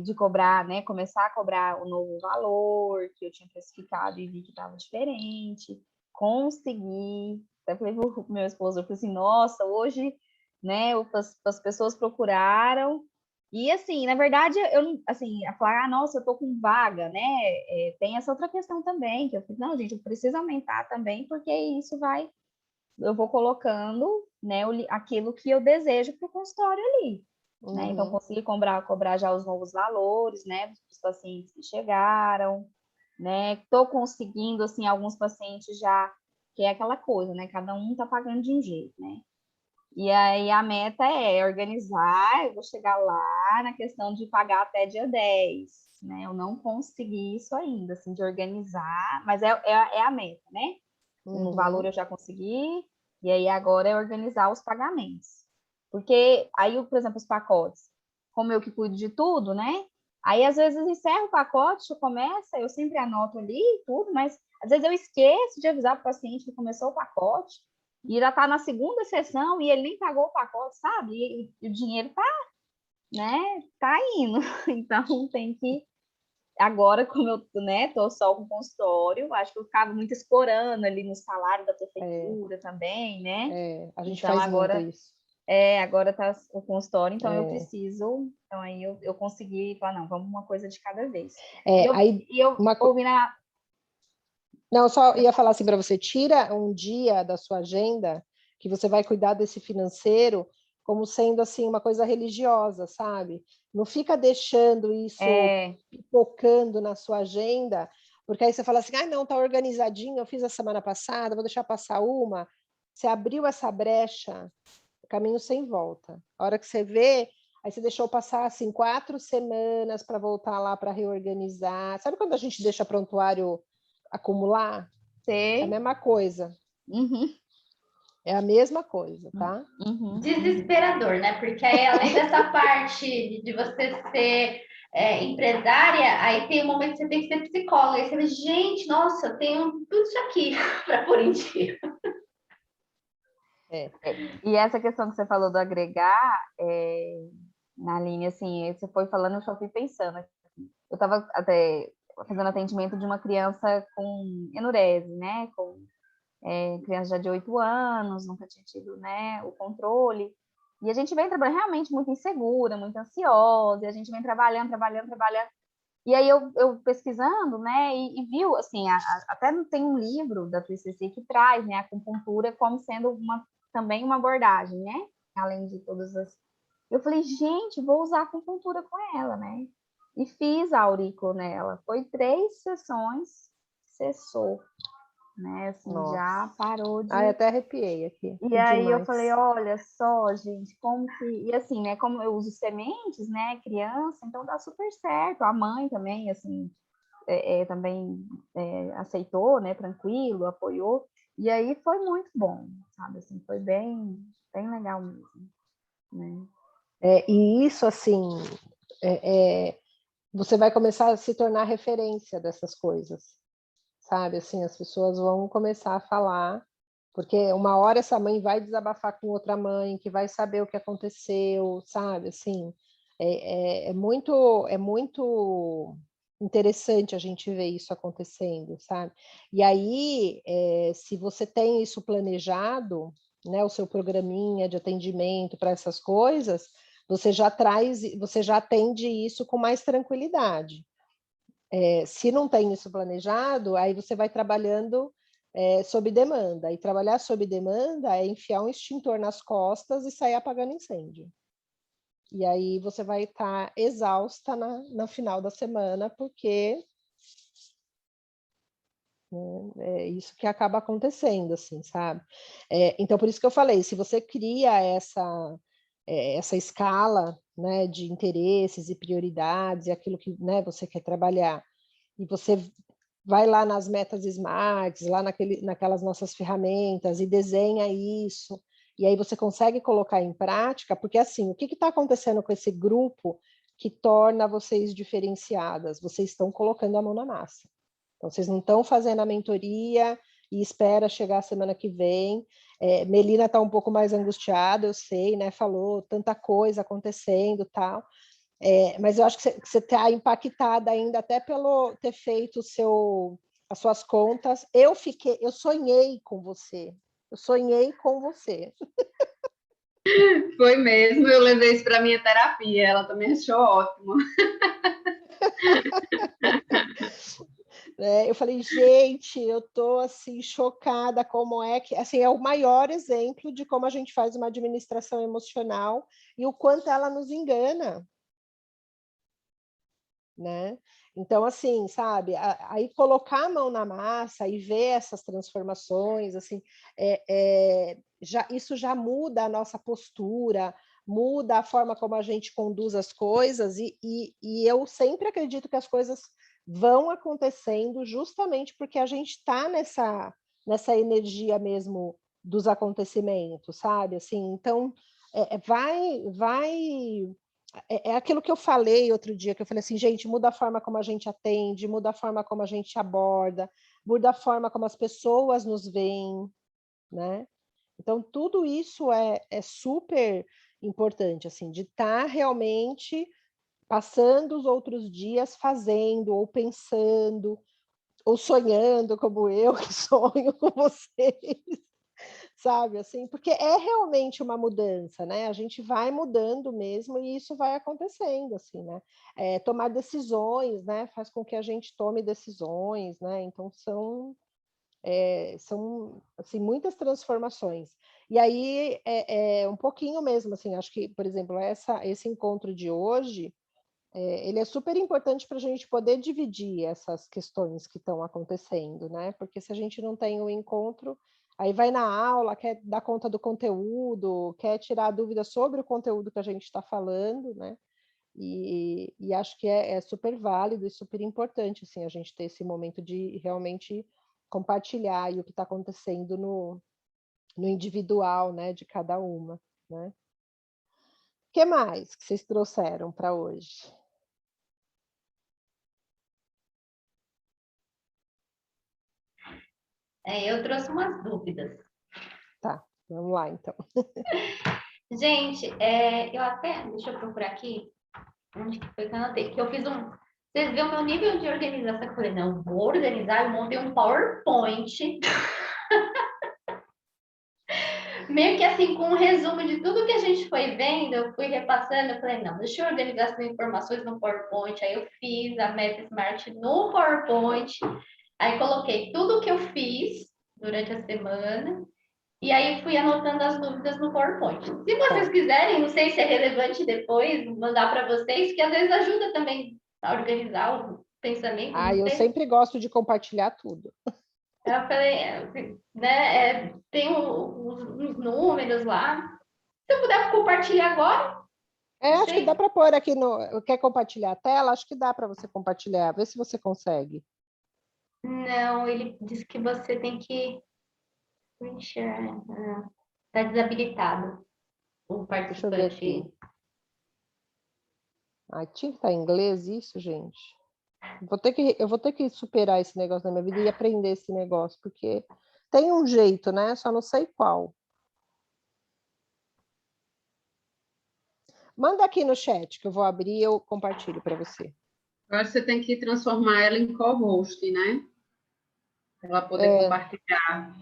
de cobrar, né? Começar a cobrar o novo valor que eu tinha precificado e vi que estava diferente. Consegui. Até falei pro meu esposo, eu falei assim, nossa, hoje, né? As pessoas procuraram. E assim, na verdade, eu assim, a falar, nossa, eu tô com vaga, né? Tem essa outra questão também, que eu falei, não, gente, eu preciso aumentar também, porque isso eu vou colocando, né, aquilo que eu desejo para o consultório ali. Né? Então, consegui cobrar já os novos valores, né, dos pacientes que chegaram, né? Estou conseguindo, assim, alguns pacientes já, que é aquela coisa, né? Cada um está pagando de um jeito, né? E aí a meta é organizar, eu vou chegar lá na questão de pagar até dia 10, né? Eu não consegui isso ainda, assim, de organizar, mas é a meta, né? No valor eu já consegui, e aí agora é organizar os pagamentos. Porque aí, por exemplo, os pacotes. como eu que cuido de tudo, né? Aí, às vezes, encerra o pacote, começa, eu sempre anoto ali tudo, mas às vezes eu esqueço de avisar para o paciente que começou o pacote, e já está na segunda sessão e ele nem pagou o pacote, sabe? E o dinheiro tá, né, tá indo. Então, tem que... Agora, como eu, né, tô só com consultório, acho que eu ficava muito explorando ali no salário da prefeitura também, né? A gente Então, faz muito agora... isso. agora tá o consultório, então eu preciso... Então, aí eu consegui falar, não, vamos uma coisa de cada vez. Aí, ouvi na... Não, só ia falar assim para você, tira um dia da sua agenda que você vai cuidar desse financeiro como sendo assim uma coisa religiosa, sabe? Não fica deixando isso focando na sua agenda, porque aí você fala assim, não, tá organizadinho, eu fiz a semana passada, vou deixar passar uma. Você abriu essa brecha, caminho sem volta. A hora que você vê, aí você deixou passar assim 4 semanas para voltar lá para reorganizar. Sabe quando a gente deixa prontuário acumular? Sei. É a mesma coisa. Uhum. É a mesma coisa, tá? Desesperador, né? Porque aí, além dessa parte de você ser empresária, aí tem um momento que você tem que ser psicóloga. Aí você vê, gente, nossa, eu tenho tudo isso aqui para pôr em dia. E essa questão que você falou do agregar, na linha, assim, você foi falando, eu só fui pensando. Eu estava até fazendo atendimento de uma criança com enurese, né? Com criança já de 8 anos, nunca tinha tido, né, o controle. E a gente vem trabalhando realmente muito insegura, muito ansiosa, e a gente vem trabalhando. E aí eu pesquisando, né, e viu, assim, até tem um livro da TCC que traz, né, a acupuntura como sendo também uma abordagem, né, além de todas as... Eu falei, gente, vou usar a acupuntura com ela, né, e fiz a aurícula nela. Foi 3 sessões, cessou, né, assim, Nossa. já parou de... até arrepiei aqui. E aí eu falei, olha só, gente, como que... E assim, né, como eu uso sementes, né, criança, então dá super certo. A mãe também, assim, também aceitou, né, tranquilo, apoiou. E aí foi muito bom, sabe, assim, foi bem, bem legal mesmo, né. E isso, assim, você vai começar a se tornar referência dessas coisas, sabe? Assim, as pessoas vão começar a falar, porque uma hora essa mãe vai desabafar com outra mãe, que vai saber o que aconteceu, sabe? Assim, é muito interessante a gente ver isso acontecendo, sabe? E aí, se você tem isso planejado, né, o seu programinha de atendimento para essas coisas, você já atende isso com mais tranquilidade. Se não tem isso planejado, aí você vai trabalhando sob demanda. E trabalhar sob demanda é enfiar um extintor nas costas e sair apagando incêndio. E aí você vai estar exausta no final da semana, porque é isso que acaba acontecendo, assim, sabe? Então, por isso que eu falei, se você cria essa escala, né, de interesses e prioridades, e aquilo que, né, você quer trabalhar, e você vai lá nas metas SMARTs, lá naquelas nossas ferramentas, e desenha isso, e aí você consegue colocar em prática, porque assim, o que está acontecendo com esse grupo que torna vocês diferenciadas? Vocês estão colocando a mão na massa. Então, vocês não estão fazendo a mentoria e espera chegar a semana que vem. Melina está um pouco mais angustiada, eu sei, né? Falou tanta coisa acontecendo, tal. Mas eu acho que você está impactada ainda até pelo ter feito as suas contas. Eu sonhei com você. Eu sonhei com você. Foi mesmo, eu levei isso para minha terapia, ela também achou ótimo. Eu falei, gente, eu estou assim chocada como é que, assim, é o maior exemplo de como a gente faz uma administração emocional e o quanto ela nos engana, né? Então, assim, sabe, aí colocar a mão na massa e ver essas transformações, assim, isso já muda a nossa postura, muda a forma como a gente conduz as coisas, e eu sempre acredito que as coisas vão acontecendo justamente porque a gente está nessa energia mesmo dos acontecimentos, sabe? Assim, então, vai é aquilo que eu falei outro dia, que eu falei assim, gente, muda a forma como a gente atende, muda a forma como a gente aborda, muda a forma como as pessoas nos veem, né? Então, tudo isso é super importante, assim, de estar realmente passando os outros dias fazendo, ou pensando, ou sonhando, como eu, que sonho com vocês, sabe, assim, porque é realmente uma mudança, né? A gente vai mudando mesmo e isso vai acontecendo, assim, né? Tomar decisões, né? Faz com que a gente tome decisões, né? Então são assim, muitas transformações. E aí é um pouquinho mesmo, assim, acho que, por exemplo, esse encontro de hoje, ele é super importante para a gente poder dividir essas questões que estão acontecendo, né? Porque se a gente não tem o encontro, aí vai na aula, quer dar conta do conteúdo, quer tirar dúvidas sobre o conteúdo que a gente está falando, né? E acho que é super válido e super importante, assim, a gente ter esse momento de realmente compartilhar aí o que está acontecendo no individual, né, de cada uma, né? O que mais que vocês trouxeram para hoje? Eu trouxe umas dúvidas. Tá, vamos lá, então. Gente, eu até... Deixa eu procurar aqui. Onde que foi que eu anotei? Que eu fiz um... Vocês viram o meu nível de organização? Eu falei, não, vou organizar. Eu montei um PowerPoint. Meio que assim, com um resumo de tudo que a gente foi vendo, eu fui repassando. Eu falei, não, deixa eu organizar essas informações no PowerPoint. Aí eu fiz a Meta Smart no PowerPoint. Aí coloquei tudo o que eu fiz durante a semana. E aí fui anotando as dúvidas no PowerPoint. Se vocês quiserem, não sei se é relevante depois, mandar para vocês, que às vezes ajuda também a organizar o pensamento. Eu sempre gosto de compartilhar tudo. Eu falei, né, tem uns números lá. Se eu puder compartilhar agora, Acho que dá para pôr aqui no... Quer compartilhar a tela? Acho que dá para você compartilhar. Vê se você consegue. Não, ele disse que você tem que... Está desabilitado o Deixa eu ver participante. aqui. Tinha que estar em inglês isso, gente? Eu vou ter que superar esse negócio na minha vida e aprender esse negócio, porque tem um jeito, né? Só não sei qual. Manda aqui no chat, que eu vou abrir e eu compartilho para você. Eu acho que você tem que transformar ela em co-host, né? Para ela poder compartilhar.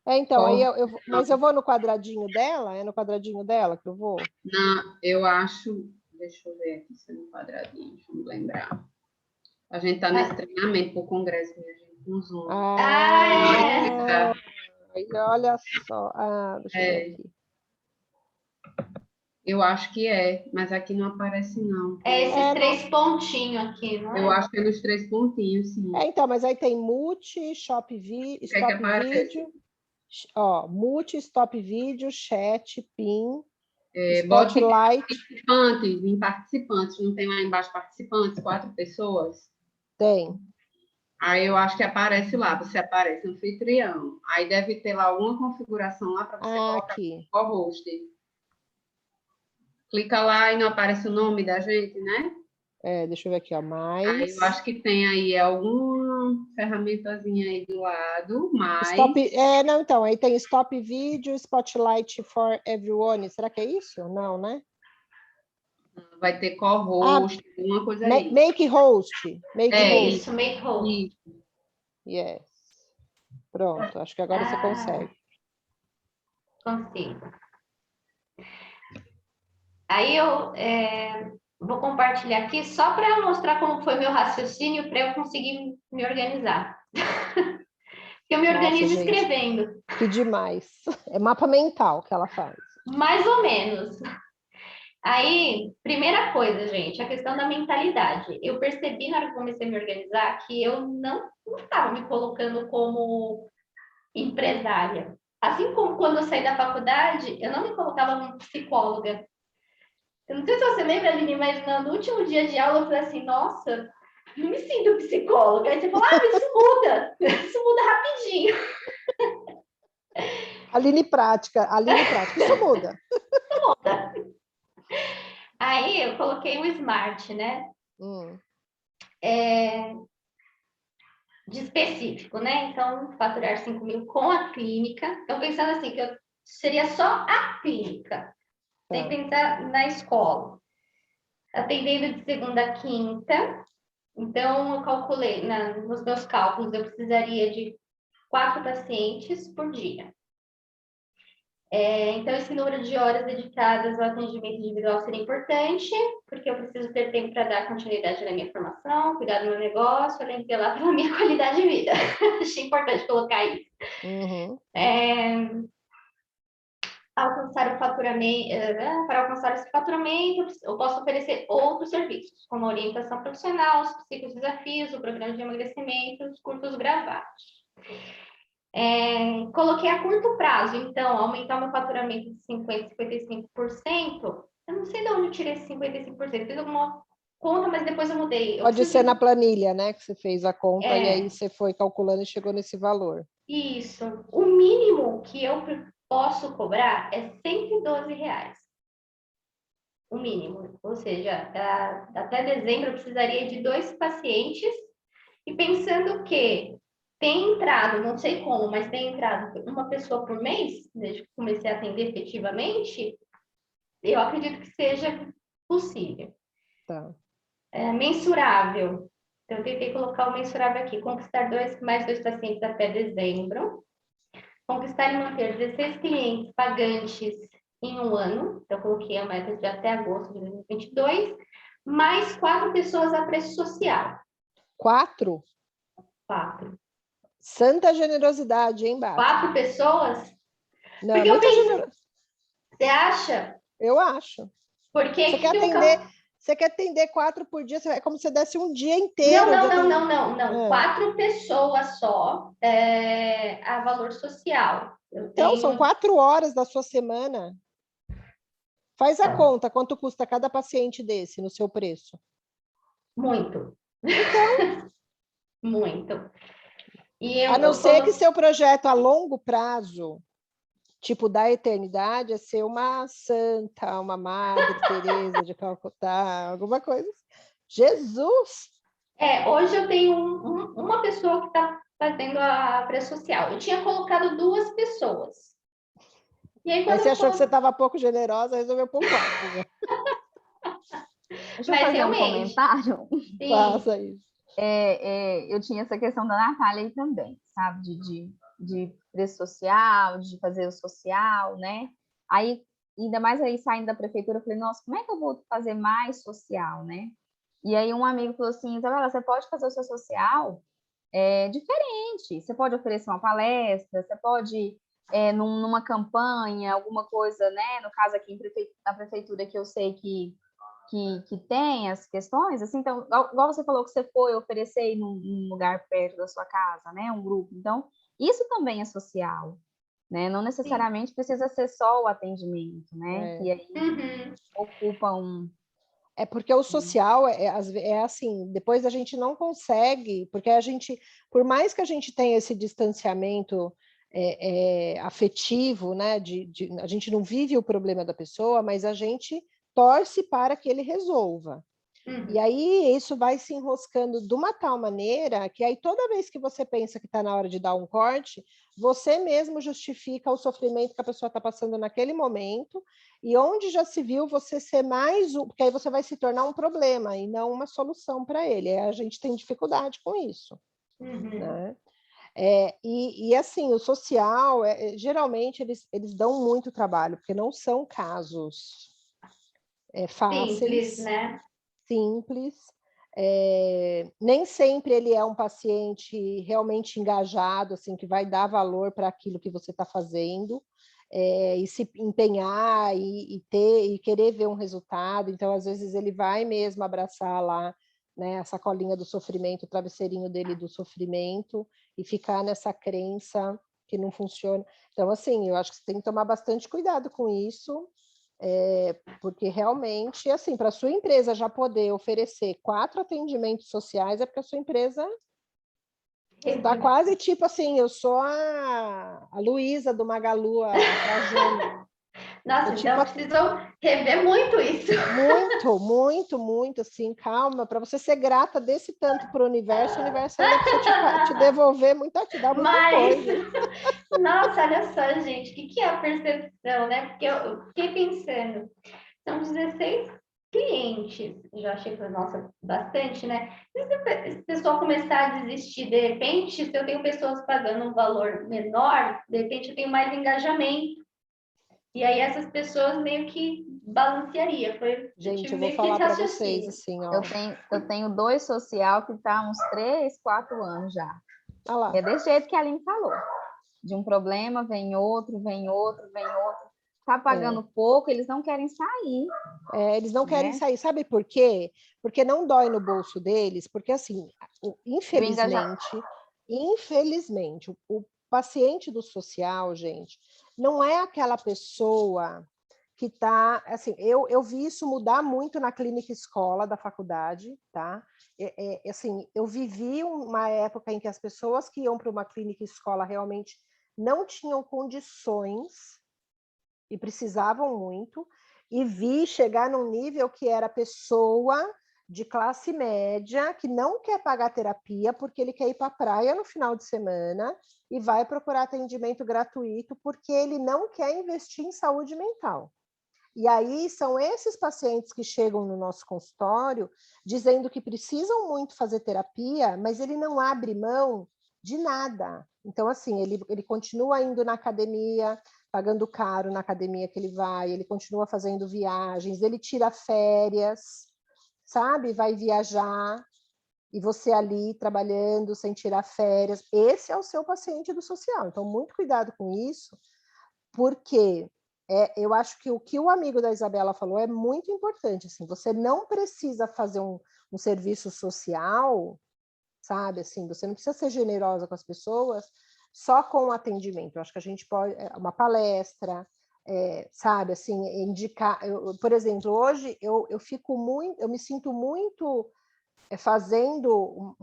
Então, aí mas eu vou no quadradinho dela? É no quadradinho dela que eu vou? Não, eu acho... Deixa eu ver aqui se é no quadradinho, deixa eu me lembrar. A gente está nesse treinamento para o congresso, minha gente, com Zoom. Olha só. Deixa eu ver aqui. Eu acho que mas aqui não aparece, não. Esses 3 pontinhos aqui, não é? Eu acho que é nos 3 pontinhos, sim. Então, mas aí tem mute, stop vídeo, mute, stop vídeo, chat, pin, spotlight. Em participantes, não tem lá embaixo participantes, 4 pessoas? Tem. Aí eu acho que aparece lá, você aparece no anfitrião. Aí deve ter lá alguma configuração lá para você colocar aqui. o host. Clica lá e não aparece o nome da gente, né? Deixa eu ver aqui, mais. Aí eu acho que tem aí alguma ferramentazinha aí do lado, mais... então, aí tem Stop Video, Spotlight for Everyone. Será que é isso? Não, né? Vai ter co-host, alguma coisa aí. Make host. Isso, make host. Yes. Pronto, acho que agora você consegue. Consigo. Aí eu vou compartilhar aqui só para eu mostrar como foi meu raciocínio para eu conseguir me organizar. Porque eu me organizo escrevendo. Que demais. É mapa mental que ela faz. Mais ou menos. Aí, primeira coisa, gente, a questão da mentalidade. Eu percebi na hora que comecei a me organizar que eu não estava me colocando como empresária. Assim como quando eu saí da faculdade, eu não me colocava como psicóloga. Eu não sei se você lembra, Aline, mas no último dia de aula eu falei assim, nossa, não me sinto psicóloga. Aí você falou, mas isso muda rapidinho. Aline prática, isso muda. Isso muda. Aí eu coloquei o Smart, né? De específico, né? Então, faturar 5 mil com a clínica. Então, pensando assim, que seria só a clínica, sem pensar na escola. Atendendo de segunda a quinta. Então, eu calculei, nos meus cálculos, eu precisaria de 4 pacientes por dia. Então, esse número de horas dedicadas ao atendimento individual seria importante, porque eu preciso ter tempo para dar continuidade na minha formação, cuidar do meu negócio, além de zelar pela minha qualidade de vida. Achei importante colocar isso. Alcançar o faturamento, para alcançar esse faturamento, eu posso oferecer outros serviços, como orientação profissional, os psicodesafios, o programa de emagrecimento, os cursos gravados. Coloquei a curto prazo, então, aumentar o meu faturamento de 50%, 55%. Eu não sei de onde eu tirei esse 55%, fiz alguma conta, mas depois eu mudei. Pode ser na planilha, né, que você fez a conta e aí você foi calculando e chegou nesse valor. Isso. O mínimo que eu posso cobrar é R$112. O mínimo. Ou seja, até dezembro eu precisaria de 2 pacientes. E pensando que tem entrado, não sei como, mas tem entrado uma pessoa por mês, desde que comecei a atender efetivamente, eu acredito que seja possível. Tá. Mensurável. Então, eu tentei colocar o mensurável aqui. Conquistar mais 2 pacientes até dezembro. Conquistar e manter 16 clientes pagantes em um ano. Então, eu coloquei a meta de até agosto de 2022. Mais 4 pessoas a preço social. 4? 4. Santa generosidade, hein, Bárbara? 4 pessoas? Não, porque é muita generosidade. Você acha? Eu acho. Porque você quer atender 4 por dia, é como se você desse um dia inteiro. Não. 4 pessoas só a valor social. Então, são 4 horas da sua semana. Faz a conta, quanto custa cada paciente desse no seu preço? Muito. Então, muito. A não ser que seu projeto a longo prazo, tipo da eternidade, é ser uma santa, uma Madre Teresa de Calcutá, alguma coisa. Jesus! Hoje eu tenho uma pessoa que está fazendo a preço social. Eu tinha colocado 2 pessoas. E aí, você achou que você estava pouco generosa, resolveu pôr 4. Né? Deixa eu fazer um comentário. Faça isso. Eu tinha essa questão da Natália aí também, sabe? De preço social, de fazer o social, né? Aí, ainda mais aí saindo da prefeitura, eu falei, nossa, como é que eu vou fazer mais social, né? E aí um amigo falou assim, Isabela, você pode fazer o seu social diferente. Você pode oferecer uma palestra, você pode, numa campanha, alguma coisa, né? No caso aqui na prefeitura, que eu sei que tem as questões, assim, então, igual você falou que você foi oferecer num lugar perto da sua casa, né, um grupo, então, isso também é social, né, não necessariamente precisa ser só o atendimento, né, que aí ocupa um... É porque o social é assim, depois a gente não consegue, porque a gente, por mais que a gente tenha esse distanciamento afetivo, né, a gente não vive o problema da pessoa, mas a gente torce para que ele resolva. E aí isso vai se enroscando de uma tal maneira que aí toda vez que você pensa que está na hora de dar um corte, você mesmo justifica o sofrimento que a pessoa está passando naquele momento, e onde já se viu você ser mais porque aí você vai se tornar um problema e não uma solução para ele. A gente tem dificuldade com isso. Né? E assim, o social, geralmente eles dão muito trabalho, porque não são casos fáceis, simples, né? Simples. Nem sempre ele é um paciente realmente engajado, assim, que vai dar valor para aquilo que você está fazendo, e se empenhar e querer ver um resultado. Então, às vezes, ele vai mesmo abraçar lá, né, a sacolinha do sofrimento, o travesseirinho dele do sofrimento, e ficar nessa crença que não funciona. Então, assim, eu acho que você tem que tomar bastante cuidado com isso, porque realmente, assim, para a sua empresa já poder oferecer 4 atendimentos sociais, é porque a sua empresa está quase tipo assim, eu sou a Luísa do Magalu, a Trajano. Nossa, tipo, então precisam rever muito isso. muito, muito, muito, assim, calma, para você ser grata desse tanto para o universo ainda precisa te devolver muito, te dar muita Mas, coisa. nossa, olha só, gente, o que é a percepção, né? Porque eu fiquei pensando, são 16 clientes, já achei que, nossa, bastante, né? E se o pessoal começar a desistir, de repente, se eu tenho pessoas pagando um valor menor, de repente eu tenho mais engajamento. E aí essas pessoas meio que balancearia. Eu Gente, tive eu vou meio que esse falar para vocês, raciocínio. assim, ó. Eu tenho 2 social que está há uns 3, 4 anos já. Olha lá. É desse jeito que a Aline falou. De um problema, vem outro, vem outro, vem outro. Tá pagando pouco, eles não querem sair. Eles não querem sair. Sabe por quê? Porque não dói no bolso deles, porque assim, infelizmente, o paciente do social, gente, não é aquela pessoa que está, assim, eu vi isso mudar muito na clínica escola da faculdade, tá? Assim, eu vivi uma época em que as pessoas que iam para uma clínica escola realmente não tinham condições e precisavam muito, e vi chegar num nível que era pessoa de classe média que não quer pagar terapia porque ele quer ir para a praia no final de semana e vai procurar atendimento gratuito porque ele não quer investir em saúde mental. E aí são esses pacientes que chegam no nosso consultório dizendo que precisam muito fazer terapia, mas ele não abre mão de nada. Então, assim, ele continua indo na academia, pagando caro na academia que ele vai, ele continua fazendo viagens, ele tira férias, sabe? Vai viajar, e você ali trabalhando sem tirar férias. Esse é o seu paciente do social. Então, muito cuidado com isso, porque eu acho que o amigo da Isabela falou é muito importante. Assim, você não precisa fazer um serviço social, sabe? Assim, você não precisa ser generosa com as pessoas só com o atendimento. Eu acho que a gente pode, uma palestra, sabe? Assim, indicar. Por exemplo, hoje eu me sinto muito fazendo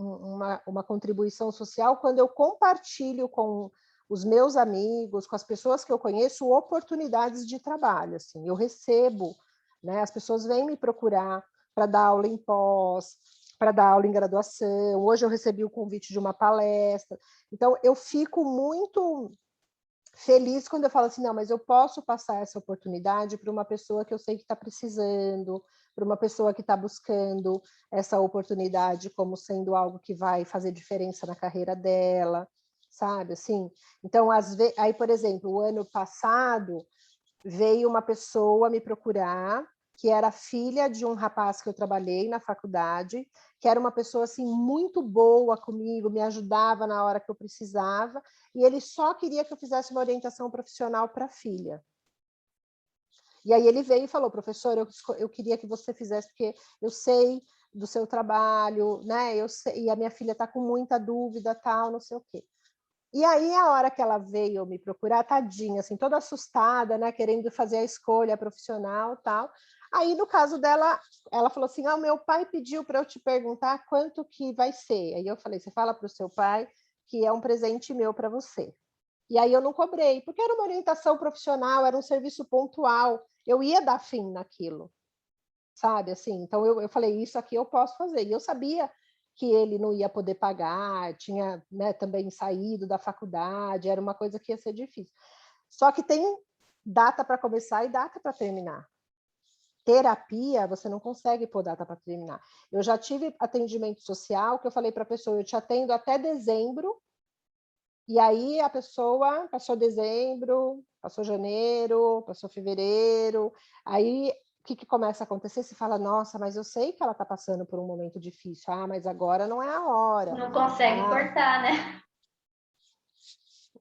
uma contribuição social quando eu compartilho com os meus amigos, com as pessoas que eu conheço, oportunidades de trabalho. Assim, eu recebo, né? As pessoas vêm me procurar para dar aula em pós, para dar aula em graduação. Hoje eu recebi o convite de uma palestra. Então, eu fico muito feliz quando eu falo assim, não, mas eu posso passar essa oportunidade para uma pessoa que eu sei que está precisando, para uma pessoa que está buscando essa oportunidade como sendo algo que vai fazer diferença na carreira dela, sabe? Assim, então, aí, por exemplo, o ano passado veio uma pessoa me procurar que era filha de um rapaz que eu trabalhei na faculdade, que era uma pessoa assim muito boa comigo, me ajudava na hora que eu precisava, e ele só queria que eu fizesse uma orientação profissional para a filha. E aí ele veio e falou, professor, eu queria que você fizesse, porque eu sei do seu trabalho, né? Eu sei, e a minha filha está com muita dúvida, tal, não sei o quê. E aí, a hora que ela veio me procurar, tadinha, assim, toda assustada, né, querendo fazer a escolha profissional, tal. Aí, no caso dela, ela falou assim, meu pai pediu para eu te perguntar quanto que vai ser. Aí eu falei, você fala para o seu pai que é um presente meu para você. E aí eu não cobrei, porque era uma orientação profissional, era um serviço pontual, eu ia dar fim naquilo, sabe, assim. Então, eu falei, isso aqui eu posso fazer. E eu sabia que ele não ia poder pagar, tinha, né, também saído da faculdade, era uma coisa que ia ser difícil. Só que tem data para começar e data para terminar. Terapia, você não consegue pôr data para terminar. Eu já tive atendimento social que eu falei para a pessoa, eu te atendo até dezembro, e aí a pessoa passou dezembro, passou janeiro, passou fevereiro, aí o que começa a acontecer? Você fala, nossa, mas eu sei que ela está passando por um momento difícil. Mas agora não é a hora. Não consegue cortar, né?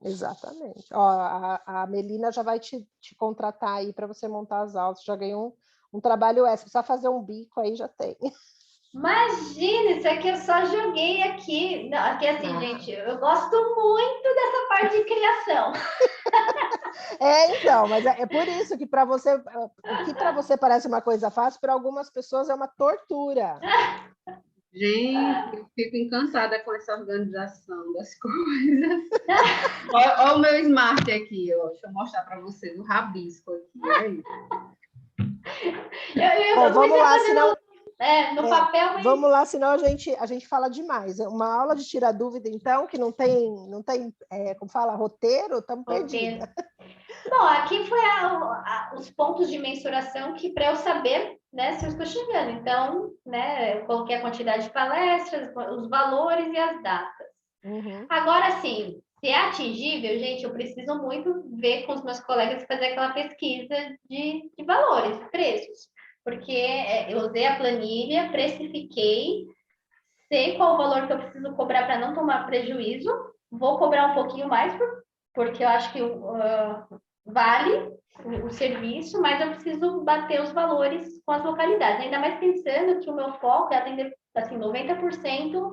Exatamente. Ó, a Melina já vai te contratar aí para você montar as aulas. Já ganhou um trabalho extra. Só fazer um bico aí já tem. Imagina, isso aqui eu só joguei aqui. Não, aqui assim, gente, eu gosto muito dessa parte de criação. Então, mas é por isso que para você, o que para você parece uma coisa fácil, para algumas pessoas é uma tortura. Gente, eu fico encantada com essa organização das coisas. Olha o meu smart aqui, ó. Deixa eu mostrar para vocês o rabisco aqui. É isso. Bom, vamos lá, senão... no papel, mas... Vamos lá, senão a gente fala demais. Uma aula de tirar dúvida, então, que não tem como fala, roteiro, estamos perdidos. Bom, aqui foi os pontos de mensuração que para eu saber, né, se eu estou chegando. Então, né, eu coloquei a quantidade de palestras, os valores e as datas. Uhum. Agora, sim, se é atingível, gente, eu preciso muito ver com os meus colegas fazer aquela pesquisa de valores, preços. Porque eu usei a planilha, precifiquei, sei qual o valor que eu preciso cobrar para não tomar prejuízo, vou cobrar um pouquinho mais, porque eu acho que vale o serviço, mas eu preciso bater os valores com as localidades, ainda mais pensando que o meu foco é atender assim, 90%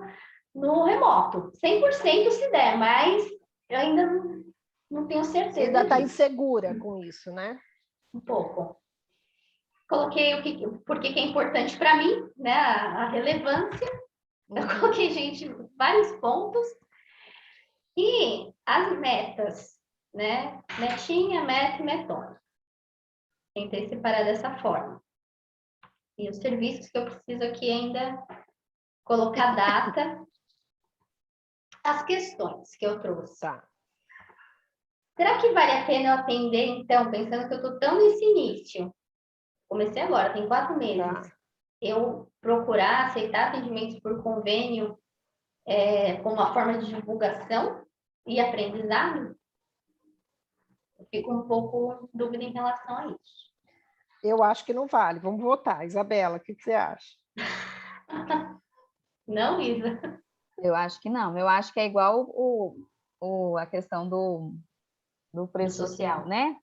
no remoto, 100% se der, mas eu ainda não tenho certeza. Você ainda está insegura com isso, né? Um pouco. Coloquei por que é importante para mim, né? A relevância. Eu coloquei, gente, vários pontos. E as metas, né? Metinha, meta e metona. Tentei separar dessa forma. E os serviços que eu preciso aqui ainda colocar data. As questões que eu trouxe. Tá. Será que vale a pena eu atender, então, pensando que eu estou tão nesse início? Comecei agora, tem 4 meses. Tá. Eu procurar aceitar atendimentos por convênio como uma forma de divulgação e aprendizado? Eu fico um pouco em dúvida em relação a isso. Eu acho que não vale. Vamos votar. Isabela, o que você acha? Não, Isa? Eu acho que não. Eu acho que é igual a questão do preço social, né?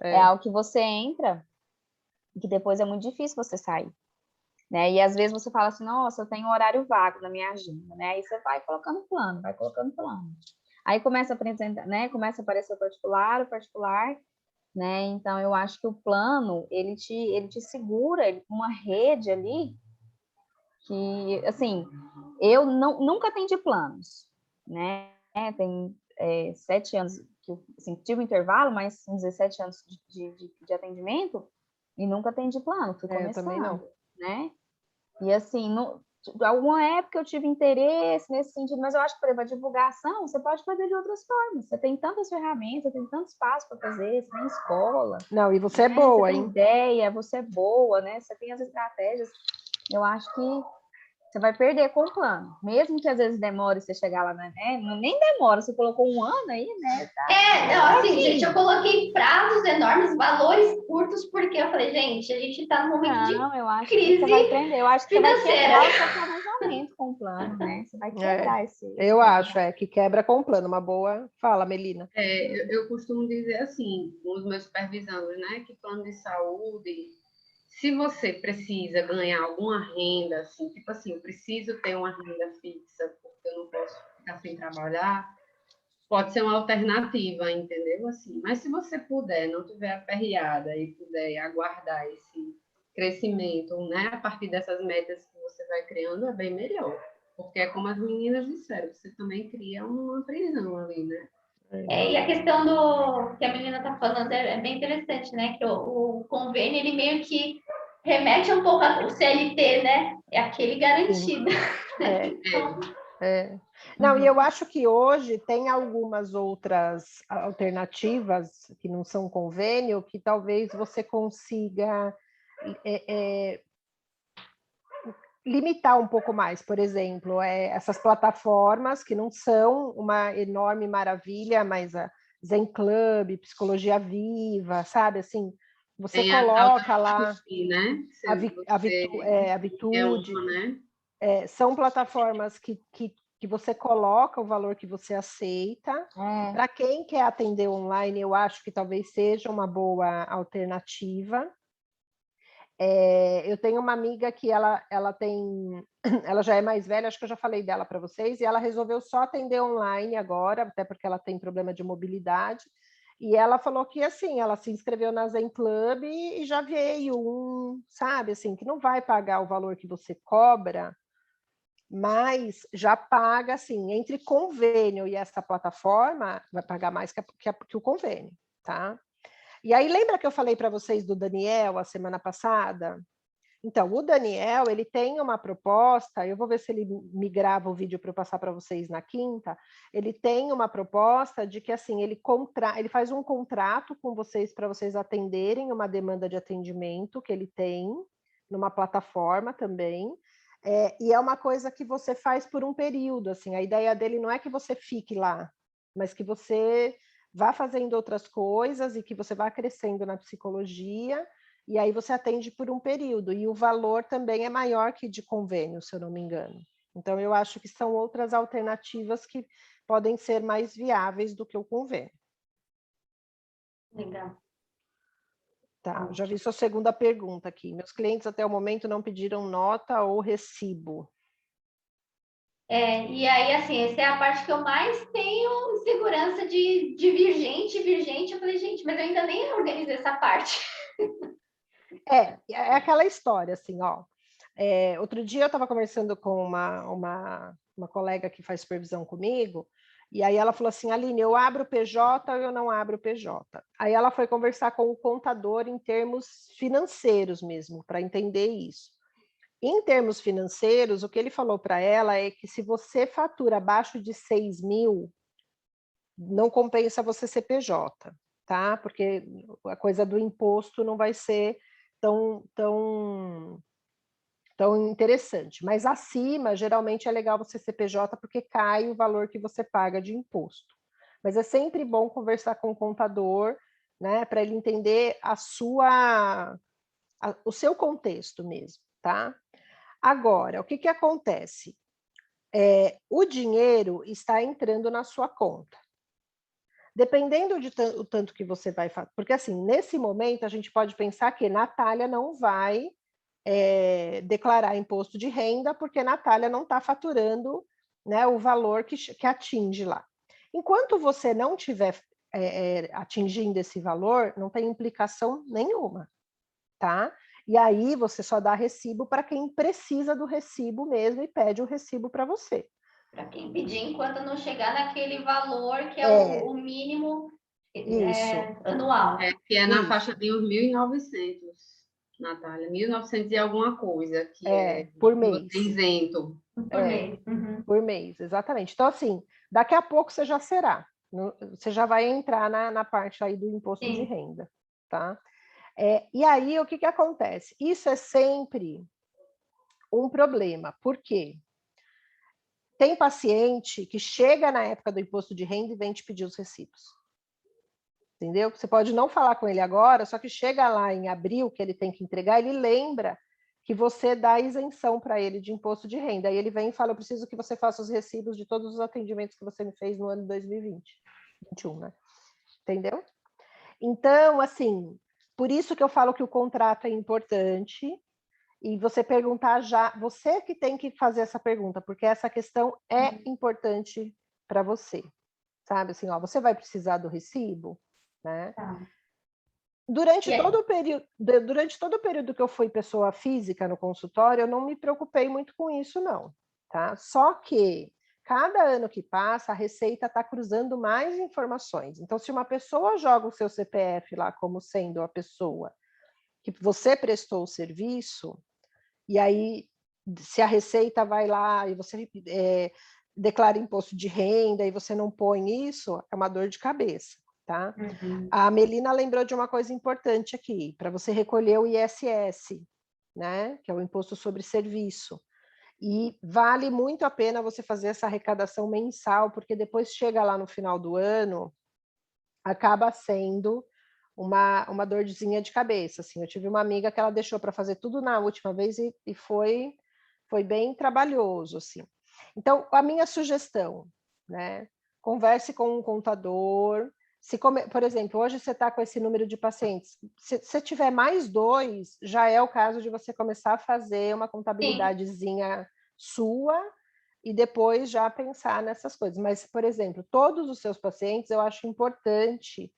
É algo que você entra e que depois é muito difícil você sair. Né? E às vezes você fala assim, nossa, eu tenho um horário vago na minha agenda, né? Aí você vai colocando plano, vai colocando plano. Aí começa a apresentar, né? Começa a aparecer o particular, né? Então eu acho que o plano, ele te segura uma rede ali que, assim, eu nunca atendi planos, né? Tem 7 anos que eu assim, tive um intervalo, mas 17 anos de atendimento e nunca atendi plano, fui começando, eu também não. né? E assim, alguma época eu tive interesse nesse sentido, mas eu acho que, por exemplo, a divulgação você pode fazer de outras formas. Você tem tantas ferramentas, tem tanto espaço para fazer, você tem escola. Não, e você é boa, você tem hein? ideia, você é boa, né? Você tem as estratégias. Eu acho que você vai perder com o plano. Mesmo que às vezes demore você chegar lá, né? Nem demora, você colocou 1 ano aí, né? Não, assim, gente, eu coloquei prazos enormes, valores curtos, porque eu falei, gente, a gente está num momento de eu acho crise que você vai aprender. Eu acho que financeira. você vai quebrar o seu planejamento com o plano, né? Você vai quebrar esse eu acho, que quebra com o plano. Uma boa... Fala, Melina. Eu costumo dizer assim, com os meus supervisandos, né? Que plano de saúde... Se você precisa ganhar alguma renda, assim, tipo assim, eu preciso ter uma renda fixa porque eu não posso ficar sem trabalhar, pode ser uma alternativa, entendeu? Assim, mas se você puder, não tiver aperreada e puder aguardar esse crescimento, né, a partir dessas metas que você vai criando, é bem melhor. Porque é como as meninas disseram, você também cria uma prisão ali, né? E a questão que a menina está falando é bem interessante, né? Que o convênio, ele meio que remete um pouco ao CLT, né? É aquele garantido. Não, e eu acho que hoje tem algumas outras alternativas que não são convênio, que talvez você consiga limitar um pouco mais. Por exemplo, essas plataformas que não são uma enorme maravilha, mas a Zen Club, Psicologia Viva, sabe? Assim, você tem coloca lá né? a Vitude, né? são plataformas que você coloca o valor que você aceita. Para quem quer atender online, eu acho que talvez seja uma boa alternativa. Eu tenho uma amiga que ela já é mais velha, acho que eu já falei dela para vocês, e ela resolveu só atender online agora, até porque ela tem problema de mobilidade, e ela falou que assim, ela se inscreveu na Zen Club e já veio sabe, assim, que não vai pagar o valor que você cobra, mas já paga, assim, entre convênio e essa plataforma, vai pagar mais que o convênio, tá? E aí, lembra que eu falei para vocês do Daniel a semana passada? Então, o Daniel, ele tem uma proposta, eu vou ver se ele me grava o vídeo para eu passar para vocês na quinta, ele tem uma proposta de que, assim, ele faz um contrato com vocês para vocês atenderem uma demanda de atendimento que ele tem, numa plataforma também, e é uma coisa que você faz por um período, assim, a ideia dele não é que você fique lá, mas que você vá fazendo outras coisas e que você vá crescendo na psicologia, e aí você atende por um período, e o valor também é maior que de convênio, se eu não me engano. Então, eu acho que são outras alternativas que podem ser mais viáveis do que o convênio. Legal. Tá, já vi sua segunda pergunta aqui. Meus clientes até o momento não pediram nota ou recibo. E aí, assim, essa é a parte que eu mais tenho segurança de vir gente. Eu falei, gente, mas eu ainda nem organizei essa parte. É aquela história, assim, ó. Outro dia eu estava conversando com uma colega que faz supervisão comigo, e aí ela falou assim, Aline, eu abro o PJ ou eu não abro o PJ? Aí ela foi conversar com o contador em termos financeiros mesmo, para entender isso. Em termos financeiros, o que ele falou para ela é que se você fatura abaixo de 6 mil, não compensa você ser PJ, tá? Porque a coisa do imposto não vai ser tão interessante. Mas acima, geralmente é legal você ser PJ porque cai o valor que você paga de imposto. Mas é sempre bom conversar com o contador, né, para ele entender o seu contexto mesmo, tá? Agora, o que acontece? O dinheiro está entrando na sua conta. Dependendo do tanto que você vai fazer, porque assim, nesse momento a gente pode pensar que Natália não vai declarar imposto de renda, porque Natália não está faturando, né, o valor que atinge lá. Enquanto você não estiver atingindo esse valor, não tem implicação nenhuma, tá? E aí você só dá recibo para quem precisa do recibo mesmo e pede o recibo para você. Para quem pedir, enquanto não chegar naquele valor que é o mínimo anual. Que é na faixa de uns 1.900, Natália. 1.900 e alguma coisa, que por mês. Isento. Por mês. Uhum. Por mês, exatamente. Então, assim, daqui a pouco você já será. Você já vai entrar na parte aí do imposto de renda, tá? E aí, o que acontece? Isso é sempre um problema. Por quê? Tem paciente que chega na época do imposto de renda e vem te pedir os recibos. Entendeu? Você pode não falar com ele agora, só que chega lá em abril, que ele tem que entregar, ele lembra que você dá isenção para ele de imposto de renda. Aí ele vem e fala, eu preciso que você faça os recibos de todos os atendimentos que você me fez no ano 2021, né? Entendeu? Então, assim, por isso que eu falo que o contrato é importante, e você perguntar já, você que tem que fazer essa pergunta, porque essa questão é importante para você, sabe? Assim, ó, você vai precisar do recibo, né? Durante todo o período que eu fui pessoa física no consultório, eu não me preocupei muito com isso, não, tá? Só que cada ano que passa, a Receita está cruzando mais informações. Então, se uma pessoa joga o seu CPF lá como sendo a pessoa que você prestou o serviço, e aí, se a Receita vai lá e você declara imposto de renda e você não põe isso, é uma dor de cabeça, tá? Uhum. A Melina lembrou de uma coisa importante aqui, para você recolher o ISS, né? Que é o Imposto sobre Serviço. E vale muito a pena você fazer essa arrecadação mensal, porque depois chega lá no final do ano, acaba sendo uma dorzinha de cabeça. Assim. Eu tive uma amiga que ela deixou para fazer tudo na última vez e foi bem trabalhoso. Assim. Então, a minha sugestão, né? Converse com um contador. Por exemplo, hoje você está com esse número de pacientes. Se você tiver mais 2, já é o caso de você começar a fazer uma contabilidadezinha sua e depois já pensar nessas coisas. Mas, por exemplo, todos os seus pacientes, eu acho importante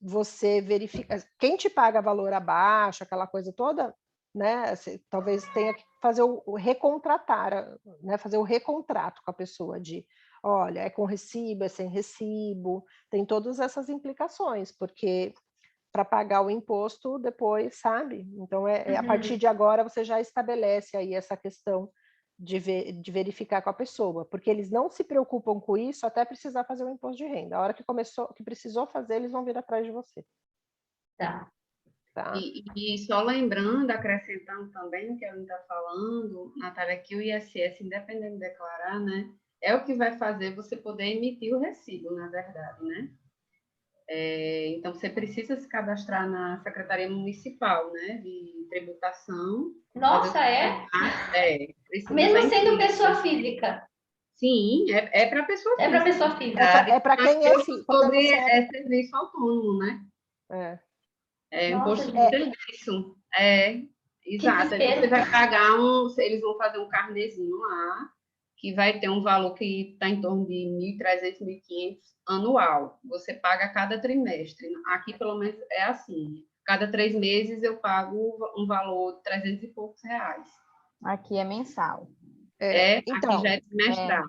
você verificar. Quem te paga valor abaixo, aquela coisa toda, né? Você talvez tenha que fazer o recontratar, né? Fazer o recontrato com a pessoa de, olha, é com recibo, é sem recibo, tem todas essas implicações, porque para pagar o imposto depois, sabe? Então, a partir de agora, você já estabelece aí essa questão de verificar com a pessoa, porque eles não se preocupam com isso até precisar fazer o imposto de renda. A hora que precisou fazer, eles vão vir atrás de você. Tá. Tá? E só lembrando, acrescentando também o que a gente está falando, Natália, que o ISS, independente de declarar, né, é o que vai fazer você poder emitir o recibo, na verdade, né? Então, você precisa se cadastrar na Secretaria Municipal, né, de Tributação. Nossa, Precisa mesmo sendo pessoa física? Sim, é para pessoa física. É para pessoa física. É para quem é físico. Sobre serviço autônomo, né? Imposto de serviço. Exato. Você vai pagar eles vão fazer um carnezinho lá, que vai ter um valor que está em torno de 1.300, 1.500 anual. Você paga a cada trimestre. Aqui, pelo menos, é assim. Cada 3 meses eu pago um valor de 300 e poucos reais. Aqui é mensal. Então, aqui já é trimestral.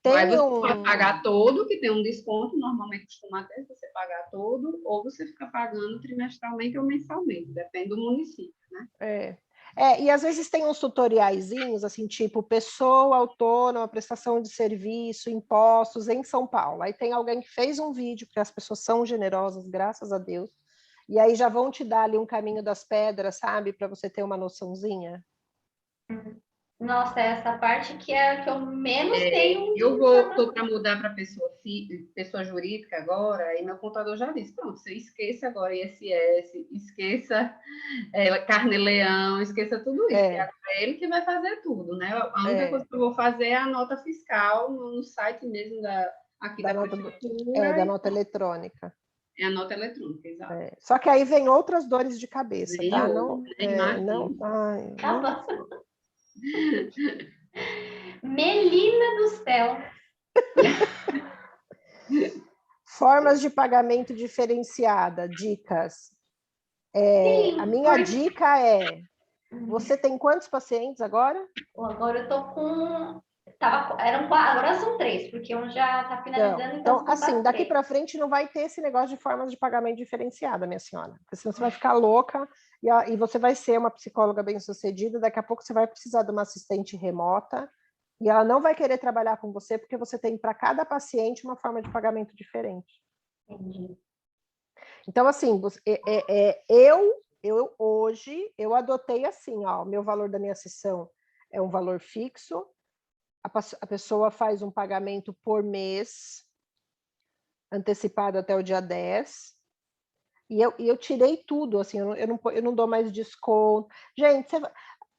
Tem você pode pagar todo, que tem um desconto, normalmente costuma ter, você pagar todo, ou você fica pagando trimestralmente ou mensalmente, depende do município, né? E às vezes tem uns tutoriaizinhos, assim, tipo, pessoa autônoma, prestação de serviço, impostos em São Paulo. Aí tem alguém que fez um vídeo, porque as pessoas são generosas, graças a Deus, e aí já vão te dar ali um caminho das pedras, sabe, para você ter uma noçãozinha. Nossa, essa parte que é a que eu menos tenho. Eu estou para mudar para pessoa jurídica agora, e meu contador já disse, pronto, você esqueça agora ISS, esqueça Carne-Leão, esqueça tudo isso. É ele que vai fazer tudo, né? A única coisa que eu vou fazer é a nota fiscal no site mesmo aqui da prefeitura. Da nota eletrônica. É a nota eletrônica, exato. Só que aí vem outras dores de cabeça, tá? Não. Melina do céu. Formas de pagamento diferenciada, dicas. A minha dica é: você tem quantos pacientes agora? Agora eu tô com. Agora são 3, porque um já está finalizando. Então assim, daqui para frente não vai ter esse negócio de formas de pagamento diferenciada, minha senhora. Porque senão você vai ficar louca e você vai ser uma psicóloga bem-sucedida. Daqui a pouco você vai precisar de uma assistente remota e ela não vai querer trabalhar com você porque você tem para cada paciente uma forma de pagamento diferente. Entendi. Então, assim, hoje eu adotei assim, ó, o meu valor da minha sessão é um valor fixo, a pessoa faz um pagamento por mês, antecipado até o dia 10, e eu tirei tudo, assim, eu não dou mais desconto. Gente,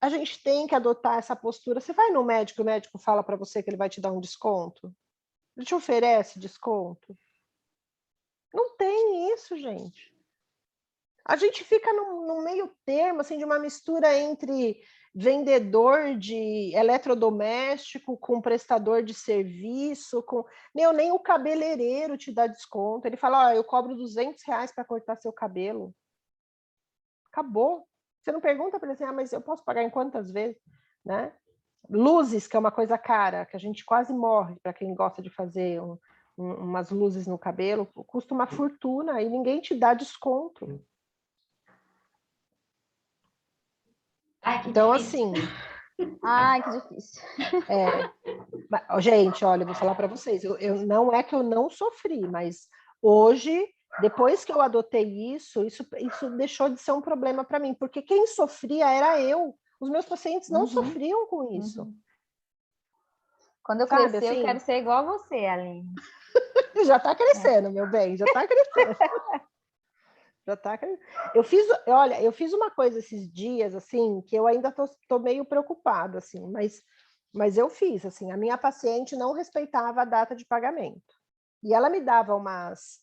a gente tem que adotar essa postura. Você vai no médico, o médico fala para você que ele vai te dar um desconto? Ele te oferece desconto? Não tem isso, gente. A gente fica num meio termo, assim, de uma mistura entre vendedor de eletrodoméstico com prestador de serviço, nem o cabeleireiro te dá desconto. Ele fala, eu cobro R$200 para cortar seu cabelo. Acabou. Você não pergunta para ele assim, mas eu posso pagar em quantas vezes? Né? Luzes, que é uma coisa cara, que a gente quase morre para quem gosta de fazer umas luzes no cabelo, custa uma fortuna e ninguém te dá desconto. Então, difícil. assim... Ai, que difícil. Gente, olha, eu vou falar para vocês, não é que eu não sofri, mas hoje, depois que eu adotei isso deixou de ser um problema para mim, porque quem sofria era eu. Os meus pacientes não sofriam com isso. Quando eu crescer, assim, eu quero ser igual a você, Aline. Já está crescendo, meu bem, já está crescendo. Eu fiz uma coisa esses dias, assim, que eu ainda tô meio preocupada, assim, mas eu fiz, assim, a minha paciente não respeitava a data de pagamento. E ela me dava umas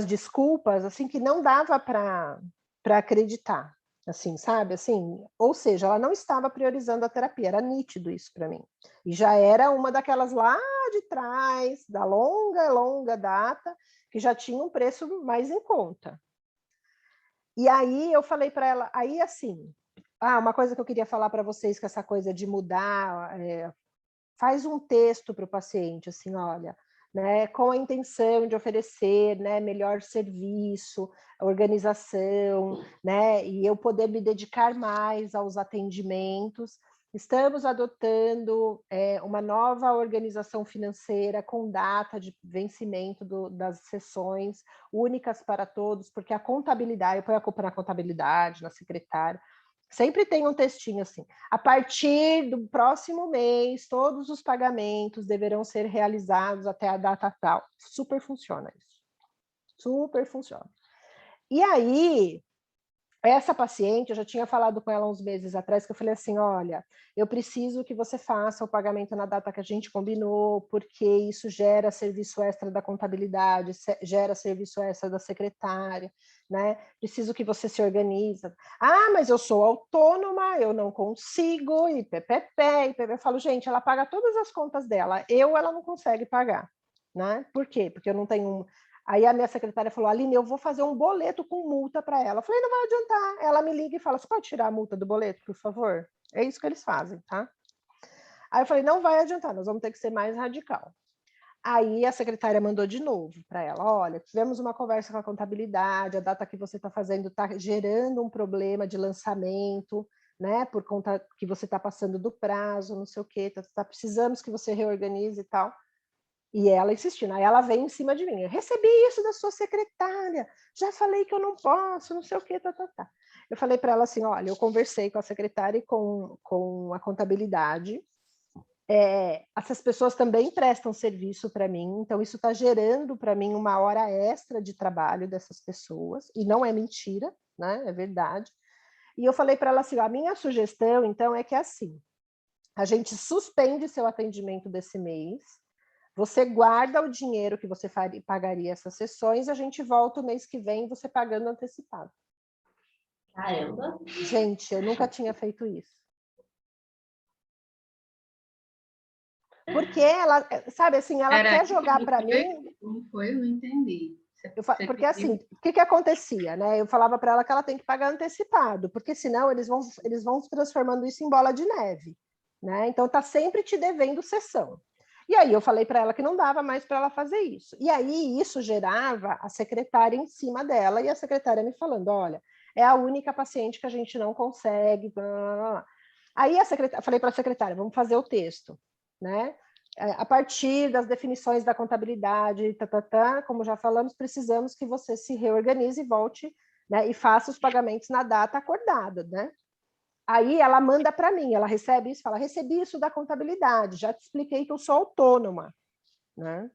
desculpas, assim, que não dava para acreditar, assim, sabe? Assim, ou seja, ela não estava priorizando a terapia, era nítido isso para mim. E já era uma daquelas lá de trás, da longa data, que já tinha um preço mais em conta. E aí eu falei para ela, aí assim, uma coisa que eu queria falar para vocês, que essa coisa de mudar, faz um texto para o paciente, assim, olha, né, com a intenção de oferecer, né, melhor serviço, organização, né, e eu poder me dedicar mais aos atendimentos. Estamos adotando uma nova organização financeira com data de vencimento das sessões, únicas para todos, porque a contabilidade, eu ponho a culpa na contabilidade, na secretária, sempre tem um textinho assim, a partir do próximo mês, todos os pagamentos deverão ser realizados até a data tal. Super funciona isso. Super funciona. E aí, essa paciente, eu já tinha falado com ela uns meses atrás, que eu falei assim, olha, eu preciso que você faça o pagamento na data que a gente combinou, porque isso gera serviço extra da contabilidade, gera serviço extra da secretária, né? Preciso que você se organize. Mas eu sou autônoma, eu não consigo, e ppp. Eu falo, gente, ela paga todas as contas dela, ela não consegue pagar, né? Por quê? Porque eu não tenho... Aí a minha secretária falou, Aline, eu vou fazer um boleto com multa para ela. Eu falei, não vai adiantar. Ela me liga e fala, você pode tirar a multa do boleto, por favor? É isso que eles fazem, tá? Aí eu falei, não vai adiantar, nós vamos ter que ser mais radical. Aí a secretária mandou de novo para ela, olha, tivemos uma conversa com a contabilidade, a data que você está fazendo está gerando um problema de lançamento, né, por conta que você está passando do prazo, não sei o quê, precisamos que você reorganize e tal. E ela insistindo, aí ela vem em cima de mim, eu recebi isso da sua secretária, já falei que eu não posso, não sei o que, tá. Eu falei para ela assim, olha, eu conversei com a secretária e com a contabilidade, essas pessoas também prestam serviço para mim, então isso está gerando para mim uma hora extra de trabalho dessas pessoas, e não é mentira, né, é verdade. E eu falei para ela assim, a minha sugestão, então, é que assim, a gente suspende seu atendimento desse mês, você guarda o dinheiro que você pagaria essas sessões, a gente volta o mês que vem você pagando antecipado. Caramba! Gente, eu nunca tinha feito isso. Porque ela, sabe assim, ela quer jogar para mim... Como foi? Eu não entendi. Porque assim, o que acontecia, né? Eu falava para ela que ela tem que pagar antecipado, porque senão eles vão transformando isso em bola de neve, né? Então tá sempre te devendo sessão. E aí eu falei para ela que não dava mais para ela fazer isso. E aí isso gerava a secretária em cima dela, e a secretária me falando, olha, é a única paciente que a gente não consegue. Blá, blá, blá. Aí falei para a secretária, vamos fazer o texto, né? A partir das definições da contabilidade, como já falamos, precisamos que você se reorganize e volte, né, e faça os pagamentos na data acordada, né? Aí ela manda para mim, ela recebe isso, fala, recebi isso da contabilidade, já te expliquei que eu sou autônoma, né?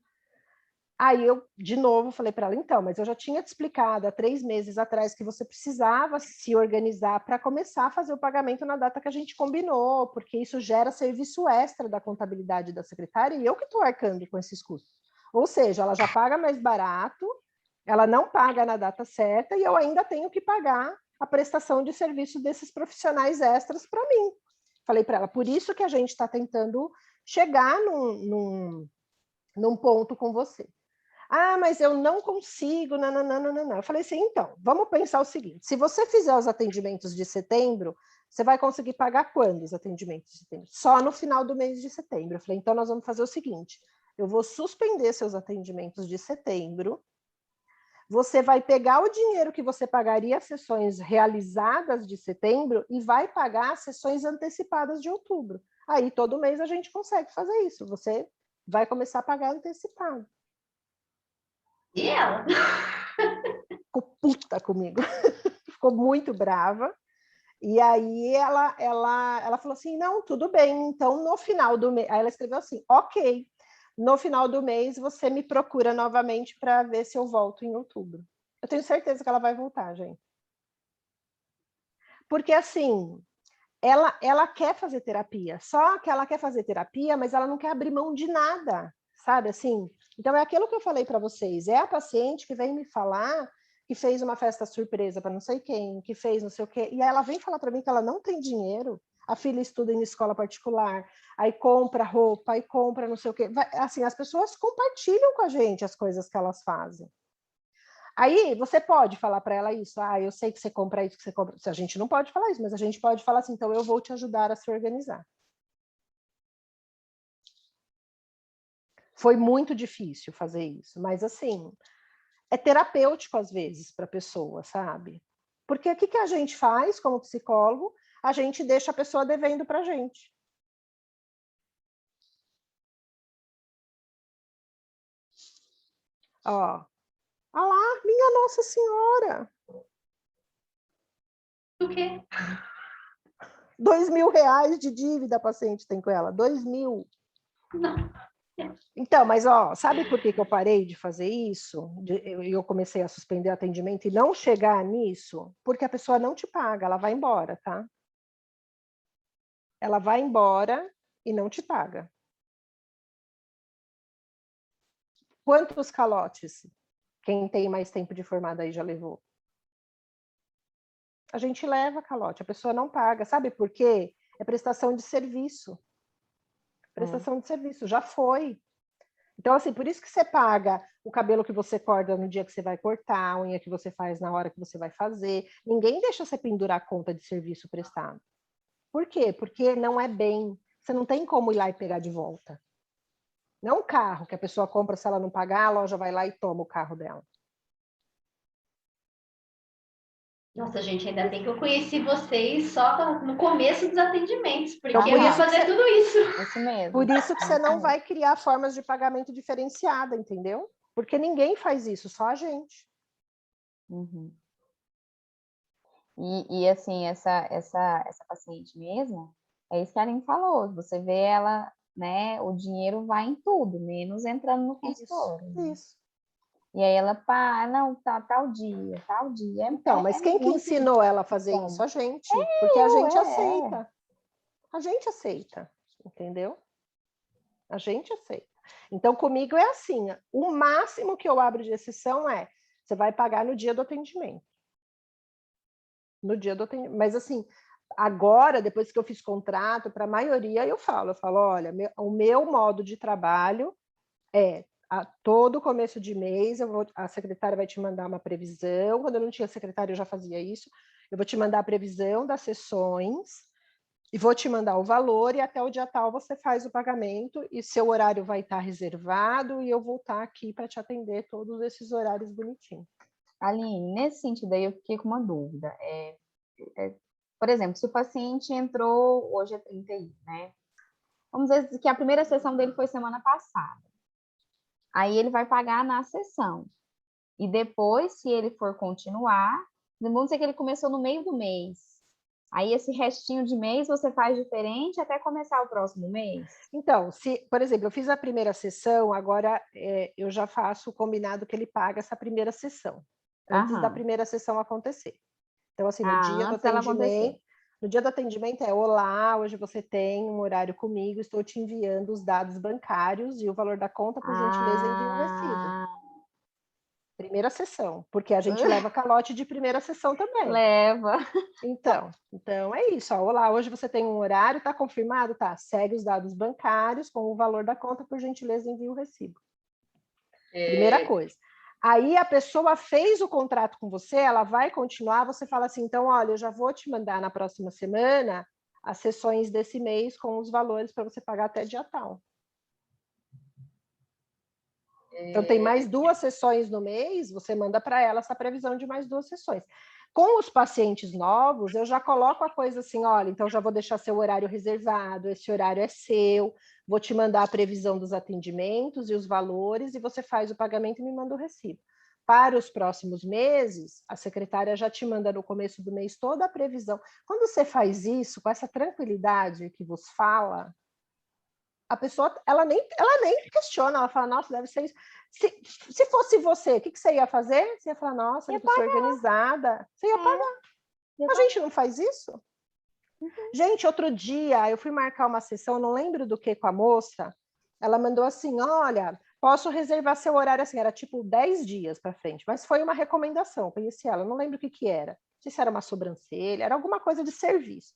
Aí eu, de novo, falei para ela, então, mas eu já tinha te explicado há 3 meses atrás que você precisava se organizar para começar a fazer o pagamento na data que a gente combinou, porque isso gera serviço extra da contabilidade da secretária e eu que estou arcando com esses custos. Ou seja, ela já paga mais barato, ela não paga na data certa e eu ainda tenho que pagar a prestação de serviço desses profissionais extras para mim. Falei para ela, por isso que a gente está tentando chegar num ponto com você. Mas eu não consigo, não. Eu falei assim, então, vamos pensar o seguinte, se você fizer os atendimentos de setembro, você vai conseguir pagar quando os atendimentos de setembro? Só no final do mês de setembro. Eu falei, então nós vamos fazer o seguinte, eu vou suspender seus atendimentos de setembro, você vai pegar o dinheiro que você pagaria as sessões realizadas de setembro e vai pagar as sessões antecipadas de outubro. Aí todo mês a gente consegue fazer isso, você vai começar a pagar antecipado. E ela? Ficou puta comigo, ficou muito brava. E aí ela falou assim, não, tudo bem, então no final do mês... Aí ela escreveu assim, ok, no final do mês você me procura novamente para ver se eu volto em outubro. Eu tenho certeza que ela vai voltar, gente. Porque assim, ela quer fazer terapia, só que ela quer fazer terapia, mas ela não quer abrir mão de nada, sabe assim? Então é aquilo que eu falei para vocês, é a paciente que vem me falar que fez uma festa surpresa para não sei quem, que fez não sei o quê, e aí ela vem falar para mim que ela não tem dinheiro, a filha estuda em escola particular, aí compra roupa, aí compra não sei o quê. Assim, as pessoas compartilham com a gente as coisas que elas fazem. Aí você pode falar para ela isso, eu sei que você compra isso, que você compra. A gente não pode falar isso, mas a gente pode falar assim, então eu vou te ajudar a se organizar. Foi muito difícil fazer isso, mas assim, é terapêutico às vezes para a pessoa, sabe? Porque o que a gente faz como psicólogo? A gente deixa a pessoa devendo para a gente. Ó, lá, minha Nossa Senhora! O quê? R$2.000 de dívida a paciente tem com ela, 2.000. Não. Então, mas ó, sabe por que eu parei de fazer isso? Eu comecei a suspender o atendimento e não chegar nisso? Porque a pessoa não te paga, ela vai embora, tá? Ela vai embora e não te paga. Quantos calotes quem tem mais tempo de formada aí já levou? A gente leva calote, a pessoa não paga. Sabe por quê? É prestação de serviço. Prestação de serviço, já foi. Então, assim, por isso que você paga o cabelo que você corta no dia que você vai cortar, a unha que você faz na hora que você vai fazer. Ninguém deixa você pendurar a conta de serviço prestado. Por quê? Porque não é bem. Você não tem como ir lá e pegar de volta. Não é um carro que a pessoa compra, se ela não pagar, a loja vai lá e toma o carro dela. Nossa, gente, ainda bem que eu conheci vocês só no começo dos atendimentos, porque Então, eu ia fazer tudo isso. Isso mesmo. Por isso que você não vai criar formas de pagamento diferenciada, entendeu? Porque ninguém faz isso, só a gente. Uhum. E assim, essa paciente mesmo, é isso que a Aline falou, você vê ela, né, o dinheiro vai em tudo, menos entrando no consultório. Isso. E aí ela, não, tá, tal dia. Então, mas quem que ensinou ela a fazer isso? A gente. Porque a gente aceita. A gente aceita, entendeu? A gente aceita. Então, comigo é assim, o máximo que eu abro de exceção é, você vai pagar no dia do atendimento. No dia do atendimento. Mas assim, agora, depois que eu fiz contrato, para a maioria eu falo, olha, o meu modo de trabalho é a todo começo de mês, a secretária vai te mandar uma previsão. Quando eu não tinha secretária, eu já fazia isso. Eu vou te mandar a previsão das sessões e vou te mandar o valor, e até o dia tal você faz o pagamento, e seu horário vai estar reservado, e eu vou estar aqui para te atender todos esses horários bonitinhos. Aline, nesse sentido aí eu fiquei com uma dúvida. Por exemplo, se o paciente entrou hoje é 31, né? Vamos dizer que a primeira sessão dele foi semana passada. Aí ele vai pagar na sessão. E depois, se ele for continuar, vamos dizer que ele começou no meio do mês. Aí esse restinho de mês você faz diferente até começar o próximo mês? Então, se, por exemplo, eu fiz a primeira sessão, agora eu já faço o combinado que ele paga essa primeira sessão, antes da primeira sessão acontecer. Então, assim, no dia do atendimento, olá, hoje você tem um horário comigo, estou te enviando os dados bancários e o valor da conta, por gentileza, envie um recibo. Primeira sessão, porque a gente leva calote de primeira sessão também. Leva. Então é isso. Olá, hoje você tem um horário, está confirmado? Tá, segue os dados bancários com o valor da conta, por gentileza, envie o recibo. Primeira coisa. Aí a pessoa fez o contrato com você, ela vai continuar, você fala assim, então, olha, eu já vou te mandar na próxima semana as sessões desse mês com os valores para você pagar até dia tal. Então, tem mais 2 sessões no mês, você manda para ela essa previsão de mais 2 sessões. Com os pacientes novos, eu já coloco a coisa assim, olha, então já vou deixar seu horário reservado, esse horário é seu, vou te mandar a previsão dos atendimentos e os valores, e você faz o pagamento e me manda o recibo. Para os próximos meses, a secretária já te manda no começo do mês toda a previsão. Quando você faz isso, com essa tranquilidade que vos fala, a pessoa, ela nem questiona, ela fala, nossa, deve ser isso. Se fosse você, o que você ia fazer? Você ia falar, nossa, que pessoa organizada. Você ia pagar. A gente não faz isso? Gente, outro dia, eu fui marcar uma sessão, não lembro do que com a moça, ela mandou assim, olha, posso reservar seu horário assim, era tipo 10 dias para frente, mas foi uma recomendação, conheci ela, não lembro o que era. Não sei se era uma sobrancelha, era alguma coisa de serviço.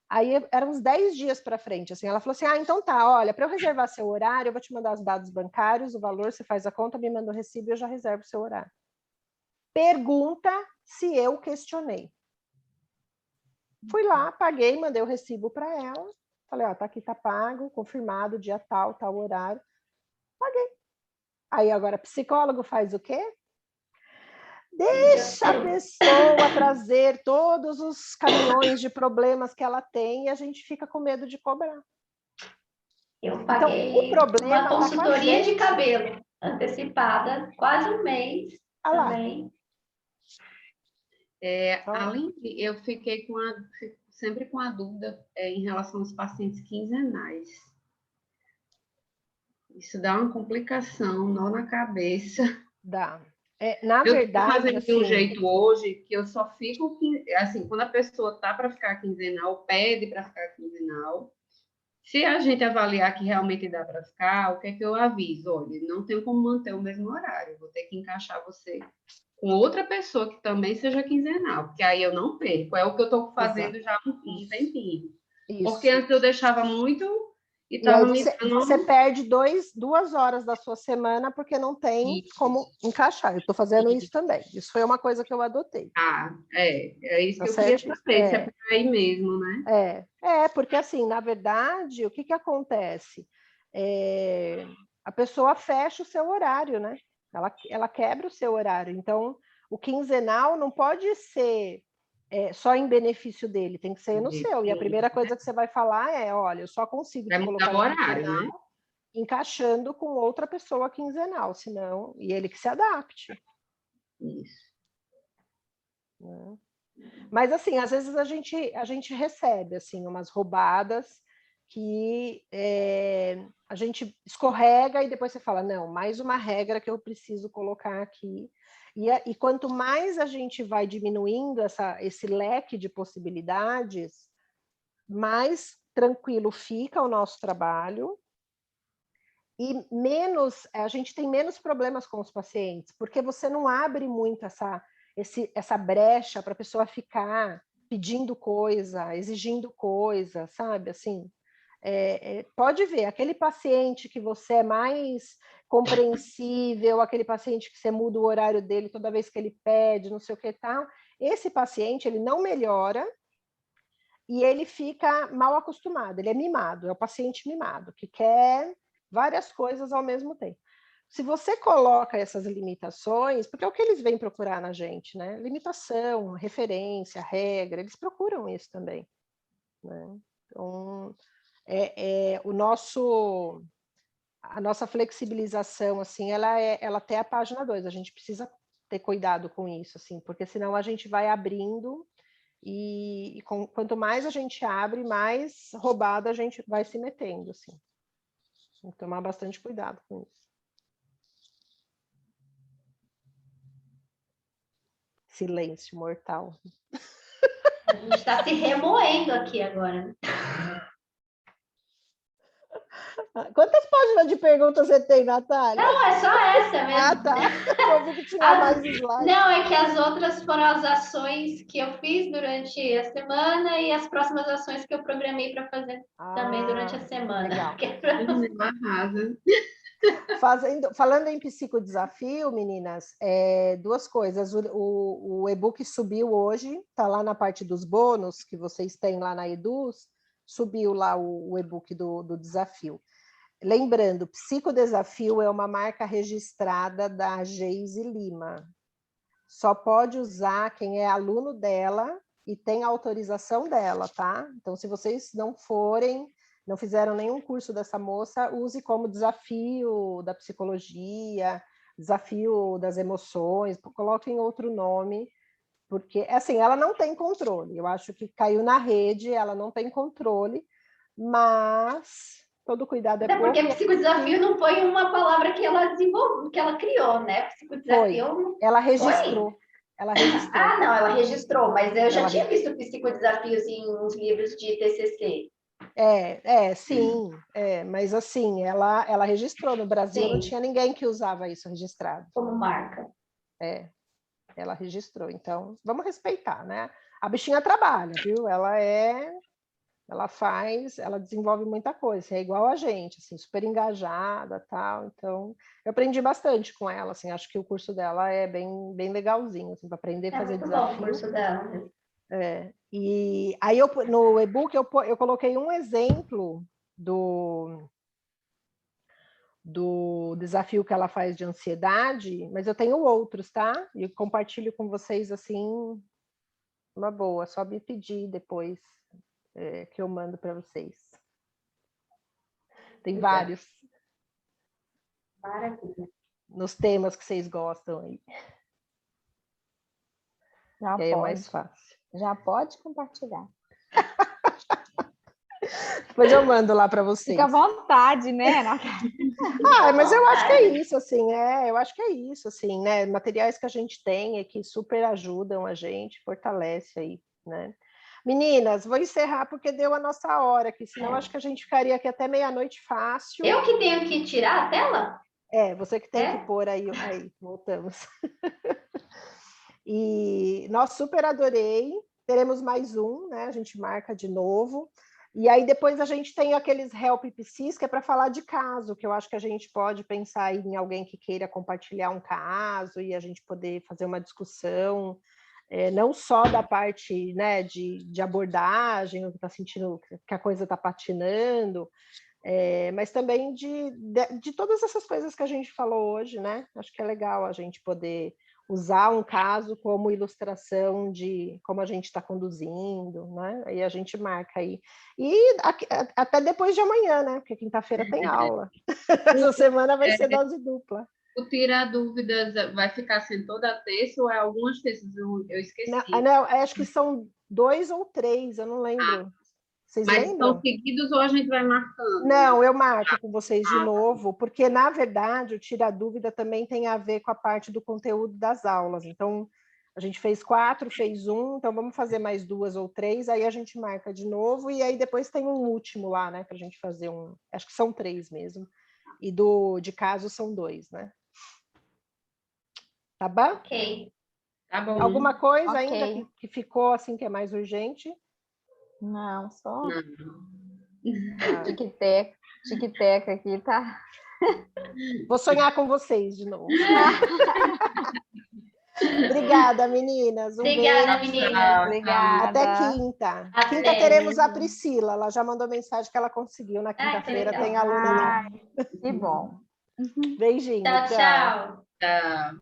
Aí eram uns 10 dias para frente, assim, ela falou assim, então tá, olha, para eu reservar seu horário, eu vou te mandar os dados bancários, o valor, você faz a conta, me manda o recibo e eu já reservo seu horário. pergunta se eu questionei. Fui lá, paguei, mandei o recibo para ela. Falei, ó, tá aqui, tá pago, confirmado, dia tal, tal horário. Paguei. Aí agora, psicólogo faz o quê? Deixa a pessoa trazer todos os caminhões de problemas que ela tem e a gente fica com medo de cobrar. Eu paguei então, o problema uma consultoria de cabelo antecipada, quase um mês também. Além de, eu fiquei sempre com a dúvida em relação aos pacientes quinzenais. Isso dá uma complicação, nó na cabeça. Dá. Na verdade, eu fazendo de um jeito hoje que eu só fico assim, quando a pessoa tá para ficar quinzenal, pede para ficar quinzenal. Se a gente avaliar que realmente dá para ficar, o que é que eu aviso? Olha, não tenho como manter o mesmo horário, vou ter que encaixar você com outra pessoa que também seja quinzenal, porque aí eu não perco. É o que eu estou fazendo já há um tempinho. Isso. Porque antes eu deixava muito e estava me dando... Você perde 2 horas da sua semana porque não tem como encaixar. Eu estou fazendo isso também. Isso foi uma coisa que eu adotei. É isso que eu queria saber, se é por aí mesmo, né? Porque assim, na verdade, o que acontece? A pessoa fecha o seu horário, né? Ela quebra o seu horário. Então, o quinzenal não pode ser só em benefício dele, tem que ser no seu. E a primeira coisa que você vai falar é, olha, eu só consigo te colocar no horário, né? Encaixando com outra pessoa quinzenal, senão... E ele que se adapte. Isso. Né? Mas, assim, às vezes a gente recebe, assim, umas roubadas que a gente escorrega e depois você fala, não, mais uma regra que eu preciso colocar aqui. E quanto mais a gente vai diminuindo esse leque de possibilidades, mais tranquilo fica o nosso trabalho e a gente tem menos problemas com os pacientes, porque você não abre muito essa brecha para a pessoa ficar pedindo coisa, exigindo coisa, sabe? Assim, pode ver, aquele paciente que você é mais compreensível, aquele paciente que você muda o horário dele toda vez que ele pede, não sei o que e tal, esse paciente, ele não melhora e ele fica mal acostumado, ele é mimado, é o paciente mimado, que quer várias coisas ao mesmo tempo. Se você coloca essas limitações, porque é o que eles vêm procurar na gente, né? Limitação, referência, regra, eles procuram isso também, né? Então, a nossa flexibilização, assim, ela tem a página 2, a gente precisa ter cuidado com isso, assim, porque senão a gente vai abrindo e quanto mais a gente abre, mais roubada a gente vai se metendo, assim. Tem que tomar bastante cuidado com isso. Silêncio mortal. A gente está se remoendo aqui agora. Quantas páginas de perguntas você tem, Natália? Não, é só essa mesmo. Tá. Eu vi que tinha mais slides. Não, é que as outras foram as ações que eu fiz durante a semana e as próximas ações que eu programei para fazer também durante a semana. Legal. Falando em psicodesafio, meninas, 2 coisas. O e-book subiu hoje, está lá na parte dos bônus que vocês têm lá na Eduz, subiu lá o e-book do desafio. Lembrando, Psicodesafio é uma marca registrada da Geise Lima. Só pode usar quem é aluno dela e tem autorização dela, tá? Então, se vocês não fizeram nenhum curso dessa moça, use como desafio da psicologia, desafio das emoções, coloquem outro nome, porque, assim, ela não tem controle. Eu acho que caiu na rede, ela não tem controle, mas todo cuidado é pouco. Porque psicodesafio não foi uma palavra que ela desenvolveu, que ela criou, né? Psicodesafio. Ela registrou. Ela registrou. Ah, não, ela registrou, mas eu já tinha visto psicodesafios em uns livros de TCC. Sim, mas assim, ela registrou. No Brasil, Sim. Não tinha ninguém que usava isso registrado. Como marca. Ela registrou, então vamos respeitar, né? A bichinha trabalha, viu? Ela é ela desenvolve muita coisa, é igual a gente, assim, super engajada, tal. Então, eu aprendi bastante com ela, assim, acho que o curso dela é bem legalzinho, assim, para aprender a fazer muito desafio. bom o curso dela. E aí no e-book eu coloquei um exemplo do desafio que ela faz de ansiedade, mas eu tenho outros, tá? E eu compartilho com vocês assim, uma boa, só me pedir depois que eu mando para vocês. Tem vários. Maravilha. Nos temas que vocês gostam aí. Já é mais fácil. Já pode compartilhar. Depois eu mando lá para vocês. Fica à vontade, né? Mas eu acho que é isso, assim, eu acho que é isso, assim, né? Materiais que a gente tem que super ajudam a gente, fortalece aí, né? Meninas, vou encerrar porque deu a nossa hora aqui, senão acho que a gente ficaria aqui até meia-noite fácil. Eu que tenho que tirar a tela? Você que tem que pôr aí, voltamos. E nós super adorei, teremos mais um, né? A gente marca de novo. E aí depois a gente tem aqueles Help Psis, que é para falar de caso, que eu acho que a gente pode pensar em alguém que queira compartilhar um caso e a gente poder fazer uma discussão, não só da parte, né, de abordagem, que está sentindo que a coisa está patinando, mas também de todas essas coisas que a gente falou hoje, né? Acho que é legal a gente poder usar um caso como ilustração de como a gente está conduzindo, né? Aí a gente marca aí. E até depois de amanhã, né? Porque quinta-feira tem aula. Essa semana vai ser dose dupla. O Tirar Dúvidas vai ficar sendo toda terça ou é algumas terças? Eu esqueci. Não, acho que são 2 ou 3, eu não lembro. Vocês Mas lembram? estão seguidos ou a gente vai marcando? Não, eu marco com vocês de novo, porque, na verdade, o Tira Dúvida também tem a ver com a parte do conteúdo das aulas. Então, a gente fez 4, fez 1, então vamos fazer mais 2 ou 3, aí a gente marca de novo, e aí depois tem um último lá, né, para a gente fazer acho que são 3 mesmo, e de caso são 2, né? Tá bom? Ok. Tá bom. Alguma coisa ainda que ficou assim que é mais urgente? Não, só Não. tic-teca aqui, tá? Vou sonhar com vocês de novo. Obrigada, meninas. Obrigada, beijo. meninas. Obrigada. Até quinta. Até. Quinta teremos a Priscila. Ela já mandou mensagem que ela conseguiu na quinta-feira. que legal. Tem aluna lá. Que bom. Beijinho. Tchau, tchau. Tá.